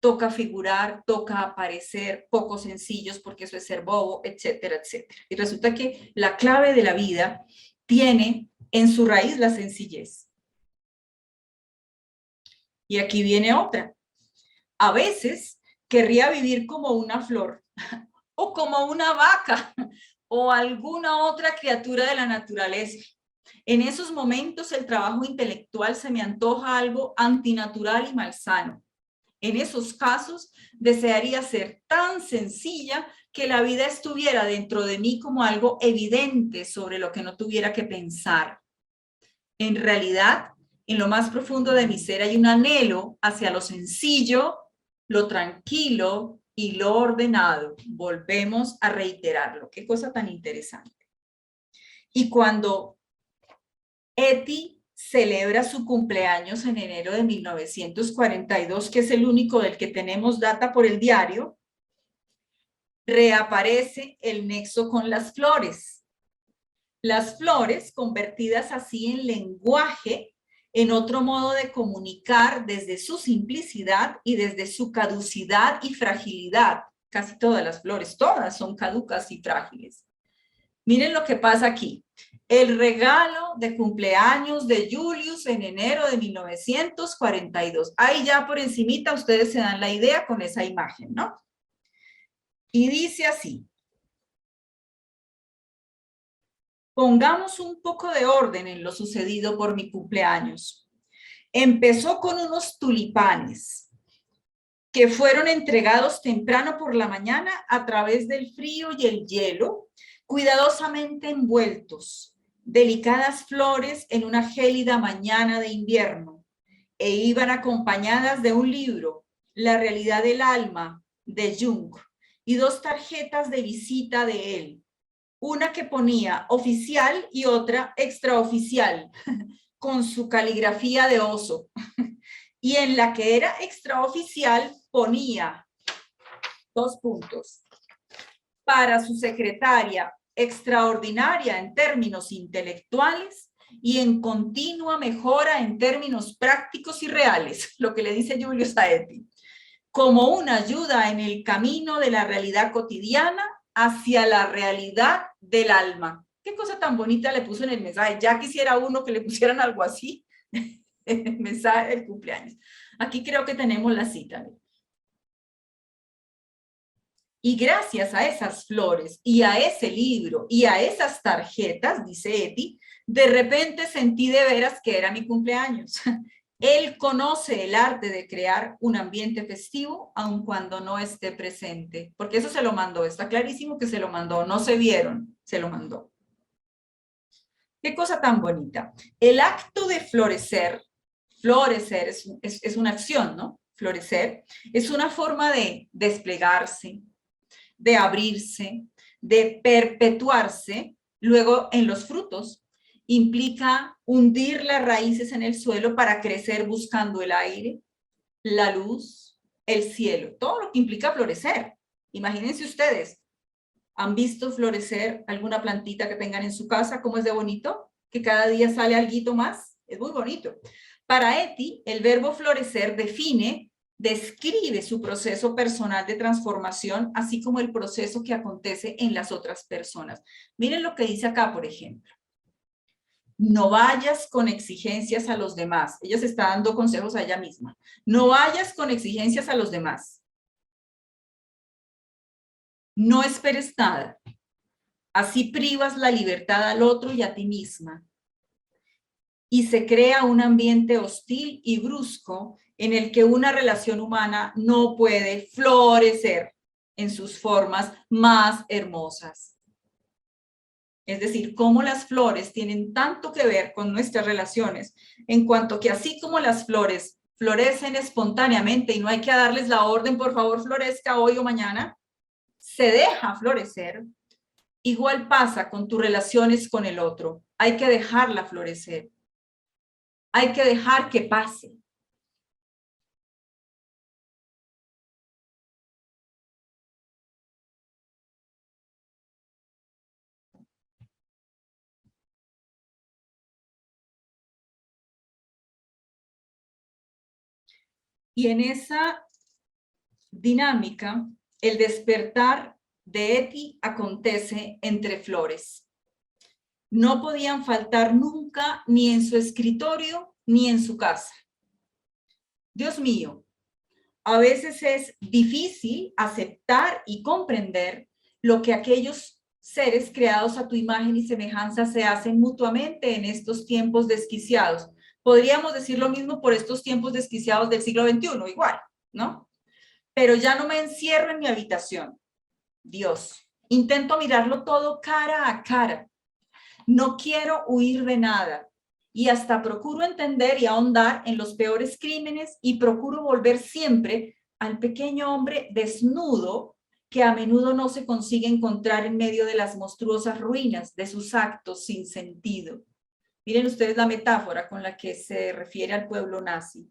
Toca figurar, toca aparecer, pocos sencillos porque eso es ser bobo, etcétera, etcétera. Y resulta que la clave de la vida tiene en su raíz la sencillez. Y aquí viene otra. A veces querría vivir como una flor o como una vaca o alguna otra criatura de la naturaleza. En esos momentos el trabajo intelectual se me antoja algo antinatural y malsano. En esos casos desearía ser tan sencilla que la vida estuviera dentro de mí como algo evidente sobre lo que no tuviera que pensar. En realidad, en lo más profundo de mi ser hay un anhelo hacia lo sencillo, lo tranquilo y lo ordenado. Volvemos a reiterarlo. Qué cosa tan interesante. Y cuando Eti celebra su cumpleaños en enero de 1942, que es el único del que tenemos data por el diario, reaparece el nexo con las flores. Las flores convertidas así en lenguaje, en otro modo de comunicar desde su simplicidad y desde su caducidad y fragilidad. Casi todas las flores, todas son caducas y frágiles. Miren lo que pasa aquí. El regalo de cumpleaños de Julius en enero de 1942. Ahí ya por encimita ustedes se dan la idea con esa imagen, ¿no? Y dice así. Pongamos un poco de orden en lo sucedido por mi cumpleaños. Empezó con unos tulipanes que fueron entregados temprano por la mañana a través del frío y el hielo, cuidadosamente envueltos, delicadas flores en una gélida mañana de invierno, e iban acompañadas de un libro, La realidad del alma, de Jung, y dos tarjetas de visita de él, una que ponía oficial y otra extraoficial, con su caligrafía de oso. Y en la que era extraoficial ponía dos puntos. Para su secretaria, extraordinaria en términos intelectuales y en continua mejora en términos prácticos y reales, lo que le dice Julio Saetti, como una ayuda en el camino de la realidad cotidiana hacia la realidad del alma. Qué cosa tan bonita le puso en el mensaje. Ya quisiera uno que le pusieran algo así en el mensaje del cumpleaños. Aquí creo que tenemos la cita. Y gracias a esas flores y a ese libro y a esas tarjetas, dice Eti, de repente sentí de veras que era mi cumpleaños. Él conoce el arte de crear un ambiente festivo, aun cuando no esté presente, porque eso se lo mandó, está clarísimo que se lo mandó, no se vieron, se lo mandó. Qué cosa tan bonita. El acto de florecer, florecer es una acción, ¿no? Florecer es una forma de desplegarse, de abrirse, de perpetuarse, luego en los frutos. Implica hundir las raíces en el suelo para crecer buscando el aire, la luz, el cielo, todo lo que implica florecer. Imagínense ustedes, ¿han visto florecer alguna plantita que tengan en su casa? ¿Cómo es de bonito? Que cada día sale alguito más. Es muy bonito. Para Eti, el verbo florecer describe su proceso personal de transformación, así como el proceso que acontece en las otras personas. Miren lo que dice acá, por ejemplo. No vayas con exigencias a los demás. Ella se está dando consejos a ella misma. No vayas con exigencias a los demás. No esperes nada. Así privas la libertad al otro y a ti misma. Y se crea un ambiente hostil y brusco en el que una relación humana no puede florecer en sus formas más hermosas. Es decir, cómo las flores tienen tanto que ver con nuestras relaciones, en cuanto que así como las flores florecen espontáneamente y no hay que darles la orden, por favor, florezca hoy o mañana, se deja florecer. Igual pasa con tus relaciones con el otro. Hay que dejarla florecer. Hay que dejar que pase. Y en esa dinámica, el despertar de Eti acontece entre flores. No podían faltar nunca ni en su escritorio ni en su casa. Dios mío, a veces es difícil aceptar y comprender lo que aquellos seres creados a tu imagen y semejanza se hacen mutuamente en estos tiempos desquiciados. Podríamos decir lo mismo por estos tiempos desquiciados del siglo XXI, igual, ¿no? Pero ya no me encierro en mi habitación. Dios, intento mirarlo todo cara a cara. No quiero huir de nada. Y hasta procuro entender y ahondar en los peores crímenes y procuro volver siempre al pequeño hombre desnudo que a menudo no se consigue encontrar en medio de las monstruosas ruinas de sus actos sin sentido. Miren ustedes la metáfora con la que se refiere al pueblo nazi.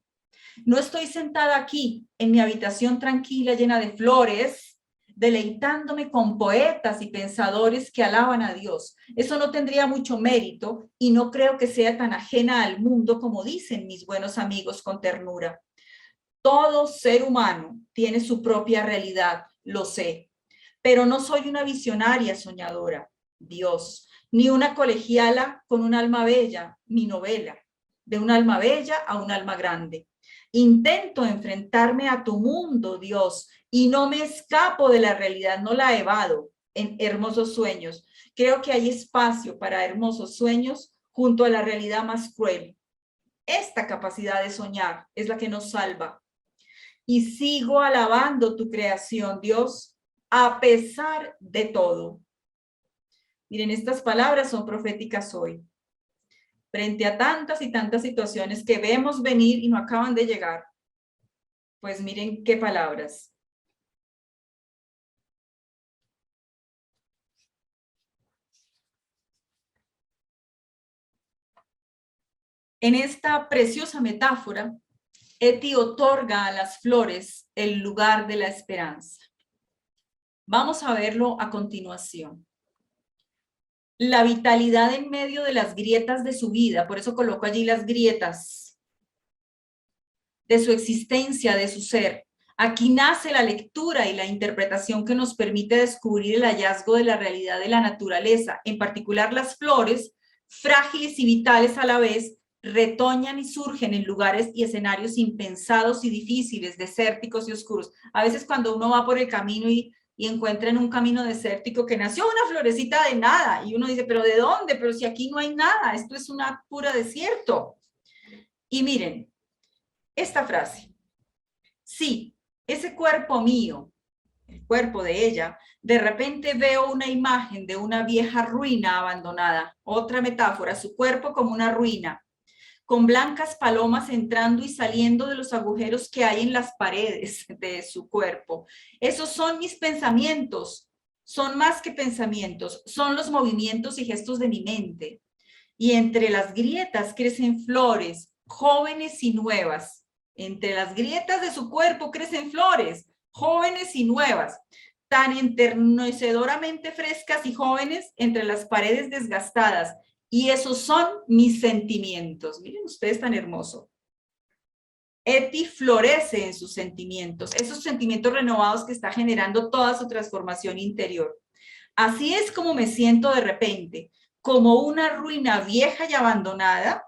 No estoy sentada aquí en mi habitación tranquila llena de flores, deleitándome con poetas y pensadores que alaban a Dios. Eso no tendría mucho mérito y no creo que sea tan ajena al mundo como dicen mis buenos amigos con ternura. Todo ser humano tiene su propia realidad, lo sé, pero no soy una visionaria soñadora, Dios, ni una colegiala con un alma bella, mi novela, de un alma bella a un alma grande. Intento enfrentarme a tu mundo, Dios, y no me escapo de la realidad, no la evado en hermosos sueños. Creo que hay espacio para hermosos sueños junto a la realidad más cruel. Esta capacidad de soñar es la que nos salva. Y sigo alabando tu creación, Dios, a pesar de todo. Miren, estas palabras son proféticas hoy. Frente a tantas y tantas situaciones que vemos venir y no acaban de llegar, pues miren qué palabras. En esta preciosa metáfora, Eti otorga a las flores el lugar de la esperanza. Vamos a verlo a continuación. La vitalidad en medio de las grietas de su vida, por eso coloco allí las grietas de su existencia, de su ser. Aquí nace la lectura y la interpretación que nos permite descubrir el hallazgo de la realidad de la naturaleza, en particular las flores, frágiles y vitales a la vez, retoñan y surgen en lugares y escenarios impensados y difíciles, desérticos y oscuros. A veces cuando uno va por el camino y encuentra en un camino desértico que nació una florecita de nada, y uno dice, ¿pero de dónde? Pero si aquí no hay nada, esto es una pura desierto. Y miren, esta frase, sí, ese cuerpo mío, el cuerpo de ella, de repente veo una imagen de una vieja ruina abandonada, otra metáfora, su cuerpo como una ruina, con blancas palomas entrando y saliendo de los agujeros que hay en las paredes de su cuerpo. Esos son mis pensamientos, son más que pensamientos, son los movimientos y gestos de mi mente. Y entre las grietas crecen flores, jóvenes y nuevas. Entre las grietas de su cuerpo crecen flores, jóvenes y nuevas, tan enternecedoramente frescas y jóvenes entre las paredes desgastadas. Y esos son mis sentimientos. Miren ustedes tan hermoso. Eti florece en sus sentimientos, esos sentimientos renovados que está generando toda su transformación interior. Así es como me siento de repente, como una ruina vieja y abandonada,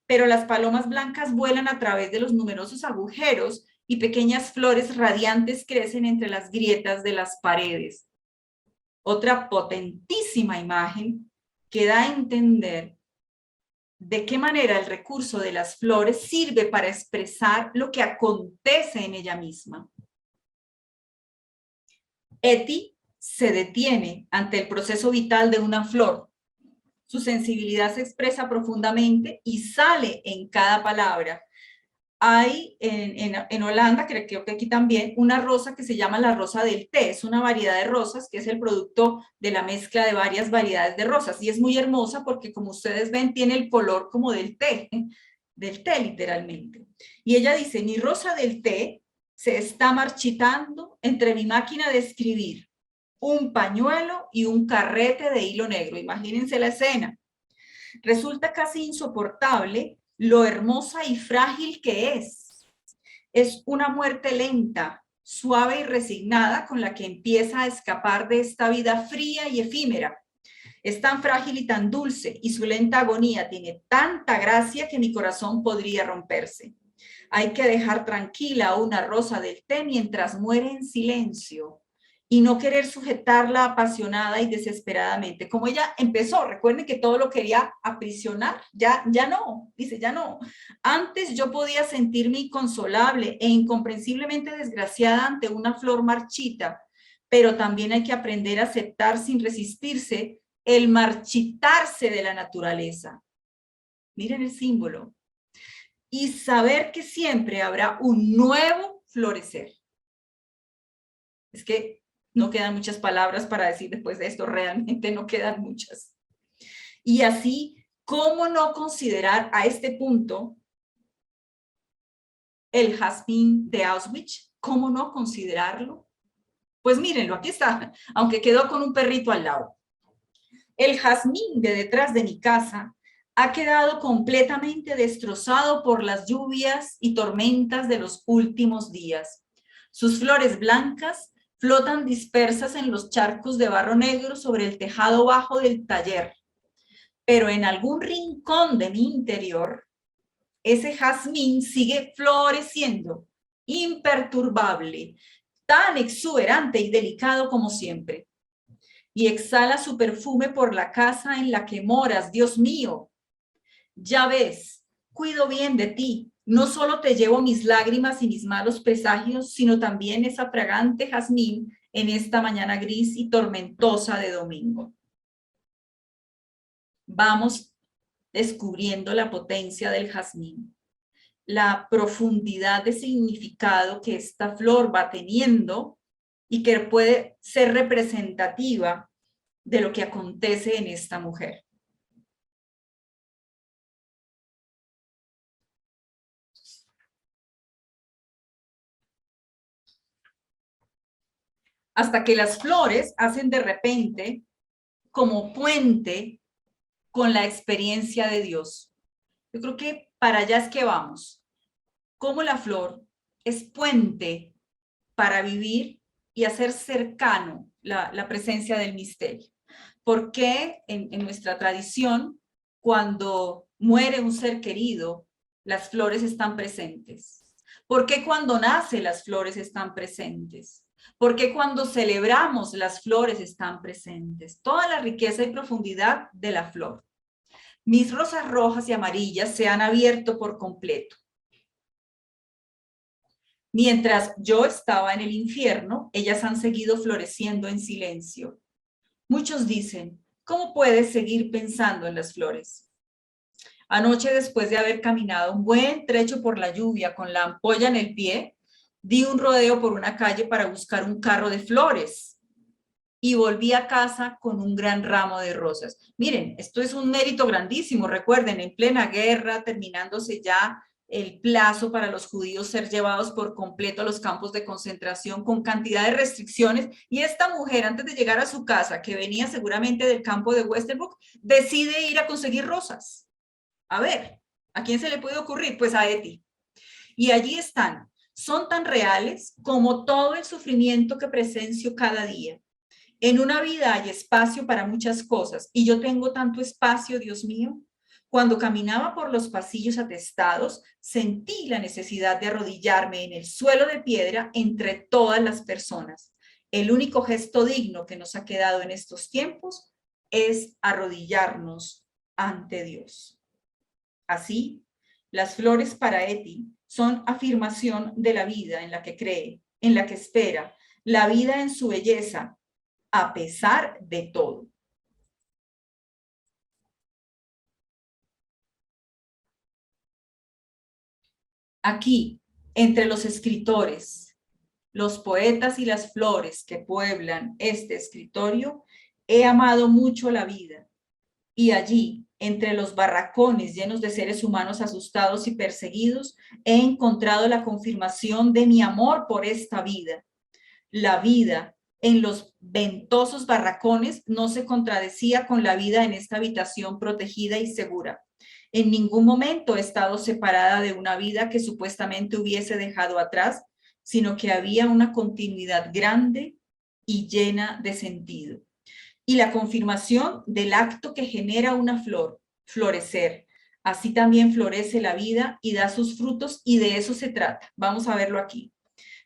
pero las palomas blancas vuelan a través de los numerosos agujeros y pequeñas flores radiantes crecen entre las grietas de las paredes. Otra potentísima imagen que da a entender de qué manera el recurso de las flores sirve para expresar lo que acontece en ella misma. Eti se detiene ante el proceso vital de una flor. Su sensibilidad se expresa profundamente y sale en cada palabra. Hay en Holanda, creo que aquí también, una rosa que se llama la rosa del té. Es una variedad de rosas que es el producto de la mezcla de varias variedades de rosas. Y es muy hermosa porque, como ustedes ven, tiene el color como del té literalmente. Y ella dice, mi rosa del té se está marchitando entre mi máquina de escribir, un pañuelo y un carrete de hilo negro. Imagínense la escena. Resulta casi insoportable lo hermosa y frágil que es. Es una muerte lenta, suave y resignada con la que empieza a escapar de esta vida fría y efímera. Es tan frágil y tan dulce, y su lenta agonía tiene tanta gracia que mi corazón podría romperse. Hay que dejar tranquila una rosa del té mientras muere en silencio y no querer sujetarla apasionada y desesperadamente. Como ella empezó, recuerden que todo lo quería aprisionar, ya no, dice, ya no. Antes yo podía sentirme inconsolable e incomprensiblemente desgraciada ante una flor marchita, pero también hay que aprender a aceptar sin resistirse el marchitarse de la naturaleza. Miren el símbolo. Y saber que siempre habrá un nuevo florecer. Es que no quedan muchas palabras para decir después de esto, realmente no quedan muchas. Y así, ¿cómo no considerar a este punto el jazmín de Auschwitz? ¿Cómo no considerarlo? Pues mírenlo, aquí está, aunque quedó con un perrito al lado. El jazmín de detrás de mi casa ha quedado completamente destrozado por las lluvias y tormentas de los últimos días. Sus flores blancas flotan dispersas en los charcos de barro negro sobre el tejado bajo del taller. Pero en algún rincón de mi interior, ese jazmín sigue floreciendo, imperturbable, tan exuberante y delicado como siempre. Y exhala su perfume por la casa en la que moras, Dios mío. Ya ves, cuido bien de ti. No solo te llevo mis lágrimas y mis malos presagios, sino también esa fragante jazmín en esta mañana gris y tormentosa de domingo. Vamos descubriendo la potencia del jazmín, la profundidad de significado que esta flor va teniendo y que puede ser representativa de lo que acontece en esta mujer. Hasta que las flores hacen de repente como puente con la experiencia de Dios. Yo creo que para allá es que vamos. Cómo la flor es puente para vivir y hacer cercano la presencia del misterio. ¿Por qué en nuestra tradición, cuando muere un ser querido, las flores están presentes? ¿Por qué cuando nace las flores están presentes? ¿Por qué cuando celebramos las flores están presentes? Toda la riqueza y profundidad de la flor. Mis rosas rojas y amarillas se han abierto por completo. Mientras yo estaba en el infierno, ellas han seguido floreciendo en silencio. Muchos dicen, ¿cómo puedes seguir pensando en las flores? Anoche, después de haber caminado un buen trecho por la lluvia con la ampolla en el pie, di un rodeo por una calle para buscar un carro de flores y volví a casa con un gran ramo de rosas. Miren, esto es un mérito grandísimo. Recuerden, en plena guerra, terminándose ya el plazo para los judíos ser llevados por completo a los campos de concentración con cantidad de restricciones. Y esta mujer, antes de llegar a su casa, que venía seguramente del campo de Westerbork, decide ir a conseguir rosas. A ver, ¿a quién se le puede ocurrir? Pues a Eti. Y allí están. Son tan reales como todo el sufrimiento que presencio cada día. En una vida hay espacio para muchas cosas y yo tengo tanto espacio, Dios mío. Cuando caminaba por los pasillos atestados, sentí la necesidad de arrodillarme en el suelo de piedra entre todas las personas. El único gesto digno que nos ha quedado en estos tiempos es arrodillarnos ante Dios. Así, las flores para Eti son afirmación de la vida en la que cree, en la que espera, la vida en su belleza, a pesar de todo. Aquí, entre los escritores, los poetas y las flores que pueblan este escritorio, he amado mucho la vida. Y allí, entre los barracones llenos de seres humanos asustados y perseguidos, he encontrado la confirmación de mi amor por esta vida. La vida en los ventosos barracones no se contradecía con la vida en esta habitación protegida y segura. En ningún momento he estado separada de una vida que supuestamente hubiese dejado atrás, sino que había una continuidad grande y llena de sentido. Y la confirmación del acto que genera una flor, florecer. Así también florece la vida y da sus frutos, y de eso se trata. Vamos a verlo aquí.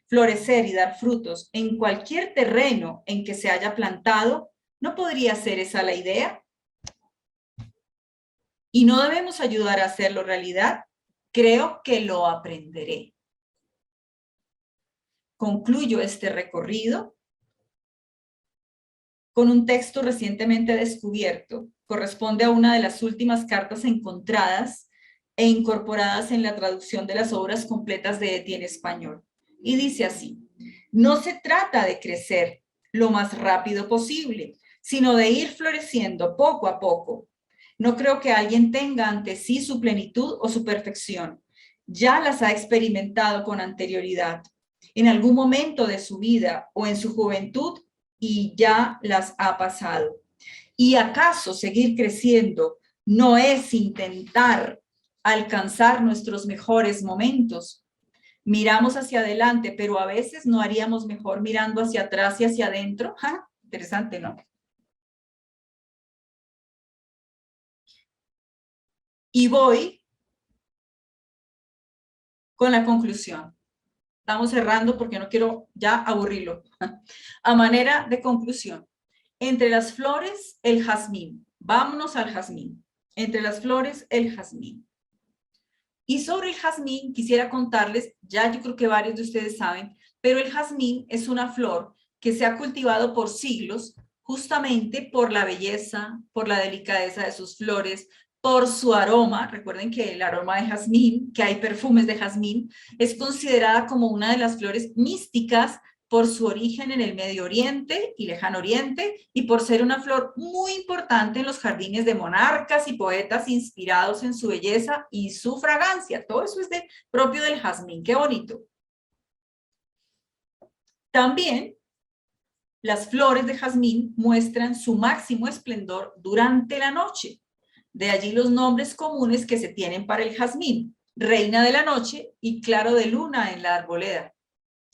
Florecer y dar frutos en cualquier terreno en que se haya plantado, ¿no podría ser esa la idea? Y no debemos ayudar a hacerlo realidad. Creo que lo aprenderé. Concluyo este recorrido con un texto recientemente descubierto. Corresponde a una de las últimas cartas encontradas e incorporadas en la traducción de las obras completas de Etienne español. Y dice así: no se trata de crecer lo más rápido posible, sino de ir floreciendo poco a poco. No creo que alguien tenga ante sí su plenitud o su perfección. Ya las ha experimentado con anterioridad, en algún momento de su vida o en su juventud, y ya las ha pasado. ¿Y acaso seguir creciendo no es intentar alcanzar nuestros mejores momentos? Miramos hacia adelante, pero a veces no haríamos mejor mirando hacia atrás y hacia adentro. ¡Ja! Interesante, ¿no? Y voy con la conclusión. Estamos cerrando porque no quiero ya aburrirlo. A manera de conclusión, entre las flores, el jazmín. Vámonos al jazmín. Entre las flores, el jazmín. Y sobre el jazmín quisiera contarles, ya yo creo que varios de ustedes saben, pero el jazmín es una flor que se ha cultivado por siglos justamente por la belleza, por la delicadeza de sus flores, por su aroma. Recuerden que el aroma de jazmín, que hay perfumes de jazmín, es considerada como una de las flores místicas por su origen en el Medio Oriente y Lejano Oriente, y por ser una flor muy importante en los jardines de monarcas y poetas inspirados en su belleza y su fragancia. Todo eso es propio del jazmín. ¡Qué bonito! También las flores de jazmín muestran su máximo esplendor durante la noche. De allí los nombres comunes que se tienen para el jazmín: reina de la noche y claro de luna en la arboleda.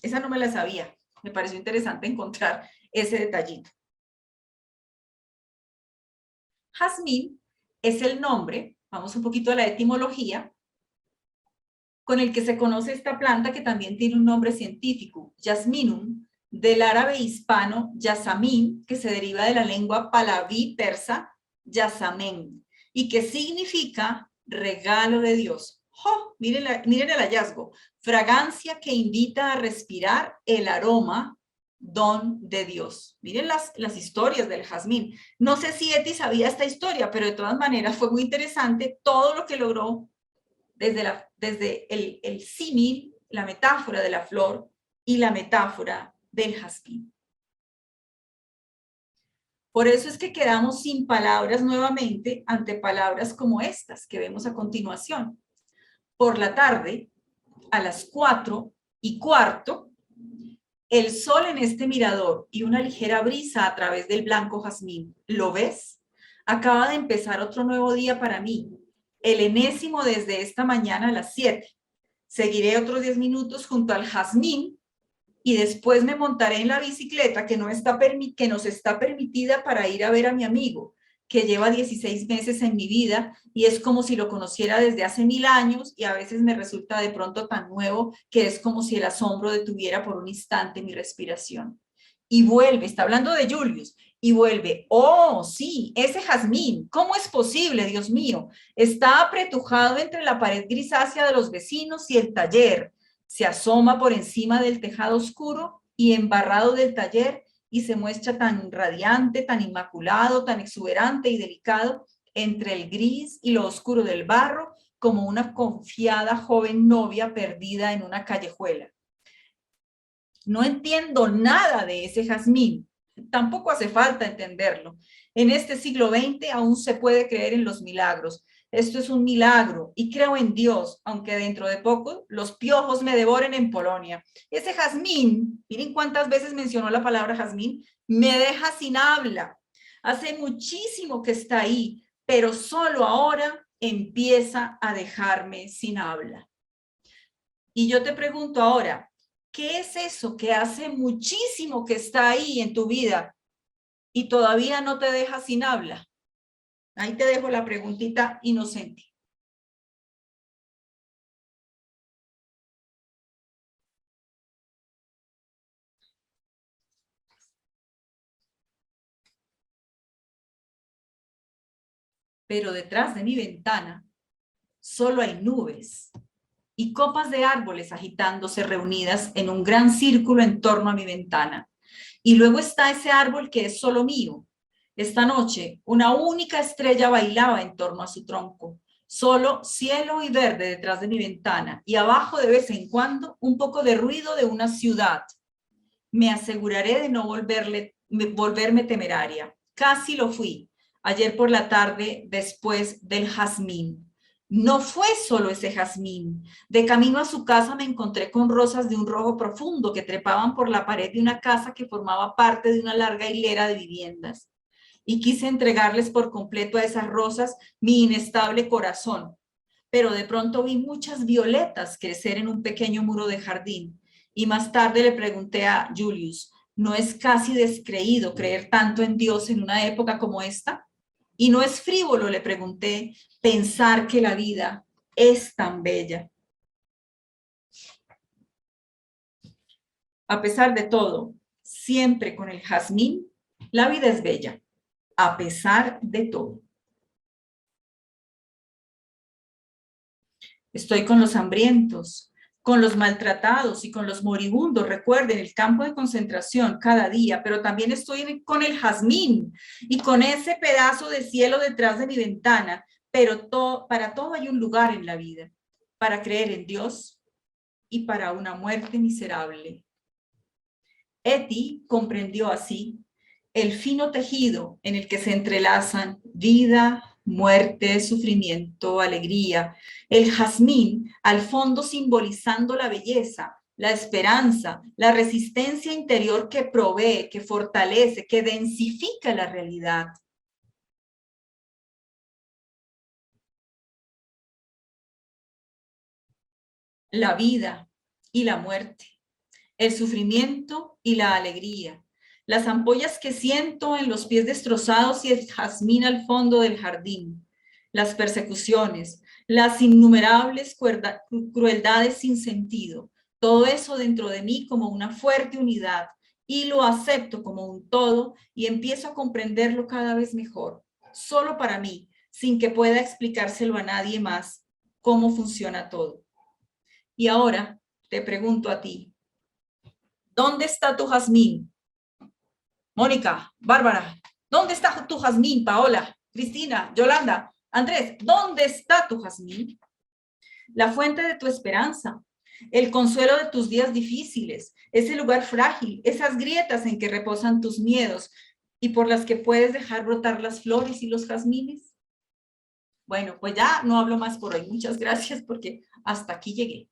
Esa no me la sabía. Me pareció interesante encontrar ese detallito. Jazmín es el nombre, vamos un poquito a la etimología, con el que se conoce esta planta, que también tiene un nombre científico, Jasminum, del árabe hispano yasamín, que se deriva de la lengua palaví persa, yasamen, y que significa regalo de Dios. ¡Oh! Miren el hallazgo. Fragancia que invita a respirar el aroma, don de Dios. Miren las historias del jazmín. No sé si Eti sabía esta historia, pero de todas maneras fue muy interesante todo lo que logró desde el símil, la metáfora de la flor y la metáfora del jazmín. Por eso es que quedamos sin palabras nuevamente ante palabras como estas que vemos a continuación. Por la tarde, a las 4:15, el sol en este mirador y una ligera brisa a través del blanco jazmín. ¿Lo ves? Acaba de empezar otro nuevo día para mí, el enésimo desde esta mañana a las 7. Seguiré otros 10 minutos junto al jazmín y después me montaré en la bicicleta que nos está permitida para ir a ver a mi amigo, que lleva 16 meses en mi vida y es como si lo conociera desde hace 1000 años, y a veces me resulta de pronto tan nuevo que es como si el asombro detuviera por un instante mi respiración. Y vuelve, está hablando de Julius, y vuelve: oh, sí, ese jazmín, ¿cómo es posible, Dios mío? Está apretujado entre la pared grisácea de los vecinos y el taller. Se asoma por encima del tejado oscuro y embarrado del taller y se muestra tan radiante, tan inmaculado, tan exuberante y delicado entre el gris y lo oscuro del barro, como una confiada joven novia perdida en una callejuela. No entiendo nada de ese jazmín. Tampoco hace falta entenderlo. En este siglo XX aún se puede creer en los milagros. Esto es un milagro y creo en Dios, aunque dentro de poco los piojos me devoren en Polonia. Ese jazmín, miren cuántas veces mencionó la palabra jazmín, me deja sin habla. Hace muchísimo que está ahí, pero solo ahora empieza a dejarme sin habla. Y yo te pregunto ahora, ¿qué es eso que hace muchísimo que está ahí en tu vida y todavía no te deja sin habla? Ahí te dejo la preguntita inocente. Pero detrás de mi ventana solo hay nubes y copas de árboles agitándose reunidas en un gran círculo en torno a mi ventana. Y luego está ese árbol que es solo mío. Esta noche, una única estrella bailaba en torno a su tronco. Solo cielo y verde detrás de mi ventana y abajo de vez en cuando un poco de ruido de una ciudad. Me aseguraré de no volverme temeraria. Casi lo fui ayer por la tarde después del jazmín. No fue solo ese jazmín. De camino a su casa me encontré con rosas de un rojo profundo que trepaban por la pared de una casa que formaba parte de una larga hilera de viviendas. Y quise entregarles por completo a esas rosas mi inestable corazón. Pero de pronto vi muchas violetas crecer en un pequeño muro de jardín. Y más tarde le pregunté a Julius, ¿no es casi descreído creer tanto en Dios en una época como esta? Y no es frívolo, le pregunté, pensar que la vida es tan bella. A pesar de todo, siempre con el jazmín, la vida es bella, a pesar de todo. Estoy con los hambrientos, con los maltratados y con los moribundos. Recuerden, el campo de concentración cada día, pero también estoy con el jazmín y con ese pedazo de cielo detrás de mi ventana. Pero para todo hay un lugar en la vida, para creer en Dios y para una muerte miserable. Etty comprendió así el fino tejido en el que se entrelazan vida, muerte, sufrimiento, alegría. El jazmín, al fondo simbolizando la belleza, la esperanza, la resistencia interior que provee, que fortalece, que densifica la realidad. La vida y la muerte, el sufrimiento y la alegría, las ampollas que siento en los pies destrozados y el jazmín al fondo del jardín, las persecuciones, las innumerables crueldades sin sentido, todo eso dentro de mí como una fuerte unidad y lo acepto como un todo y empiezo a comprenderlo cada vez mejor, solo para mí, sin que pueda explicárselo a nadie más cómo funciona todo. Y ahora te pregunto a ti, ¿dónde está tu jazmín? Mónica, Bárbara, ¿dónde está tu jazmín? Paola, Cristina, Yolanda, Andrés, ¿dónde está tu jazmín? La fuente de tu esperanza, el consuelo de tus días difíciles, ese lugar frágil, esas grietas en que reposan tus miedos y por las que puedes dejar brotar las flores y los jazmines. Bueno, pues ya no hablo más por hoy. Muchas gracias porque hasta aquí llegué.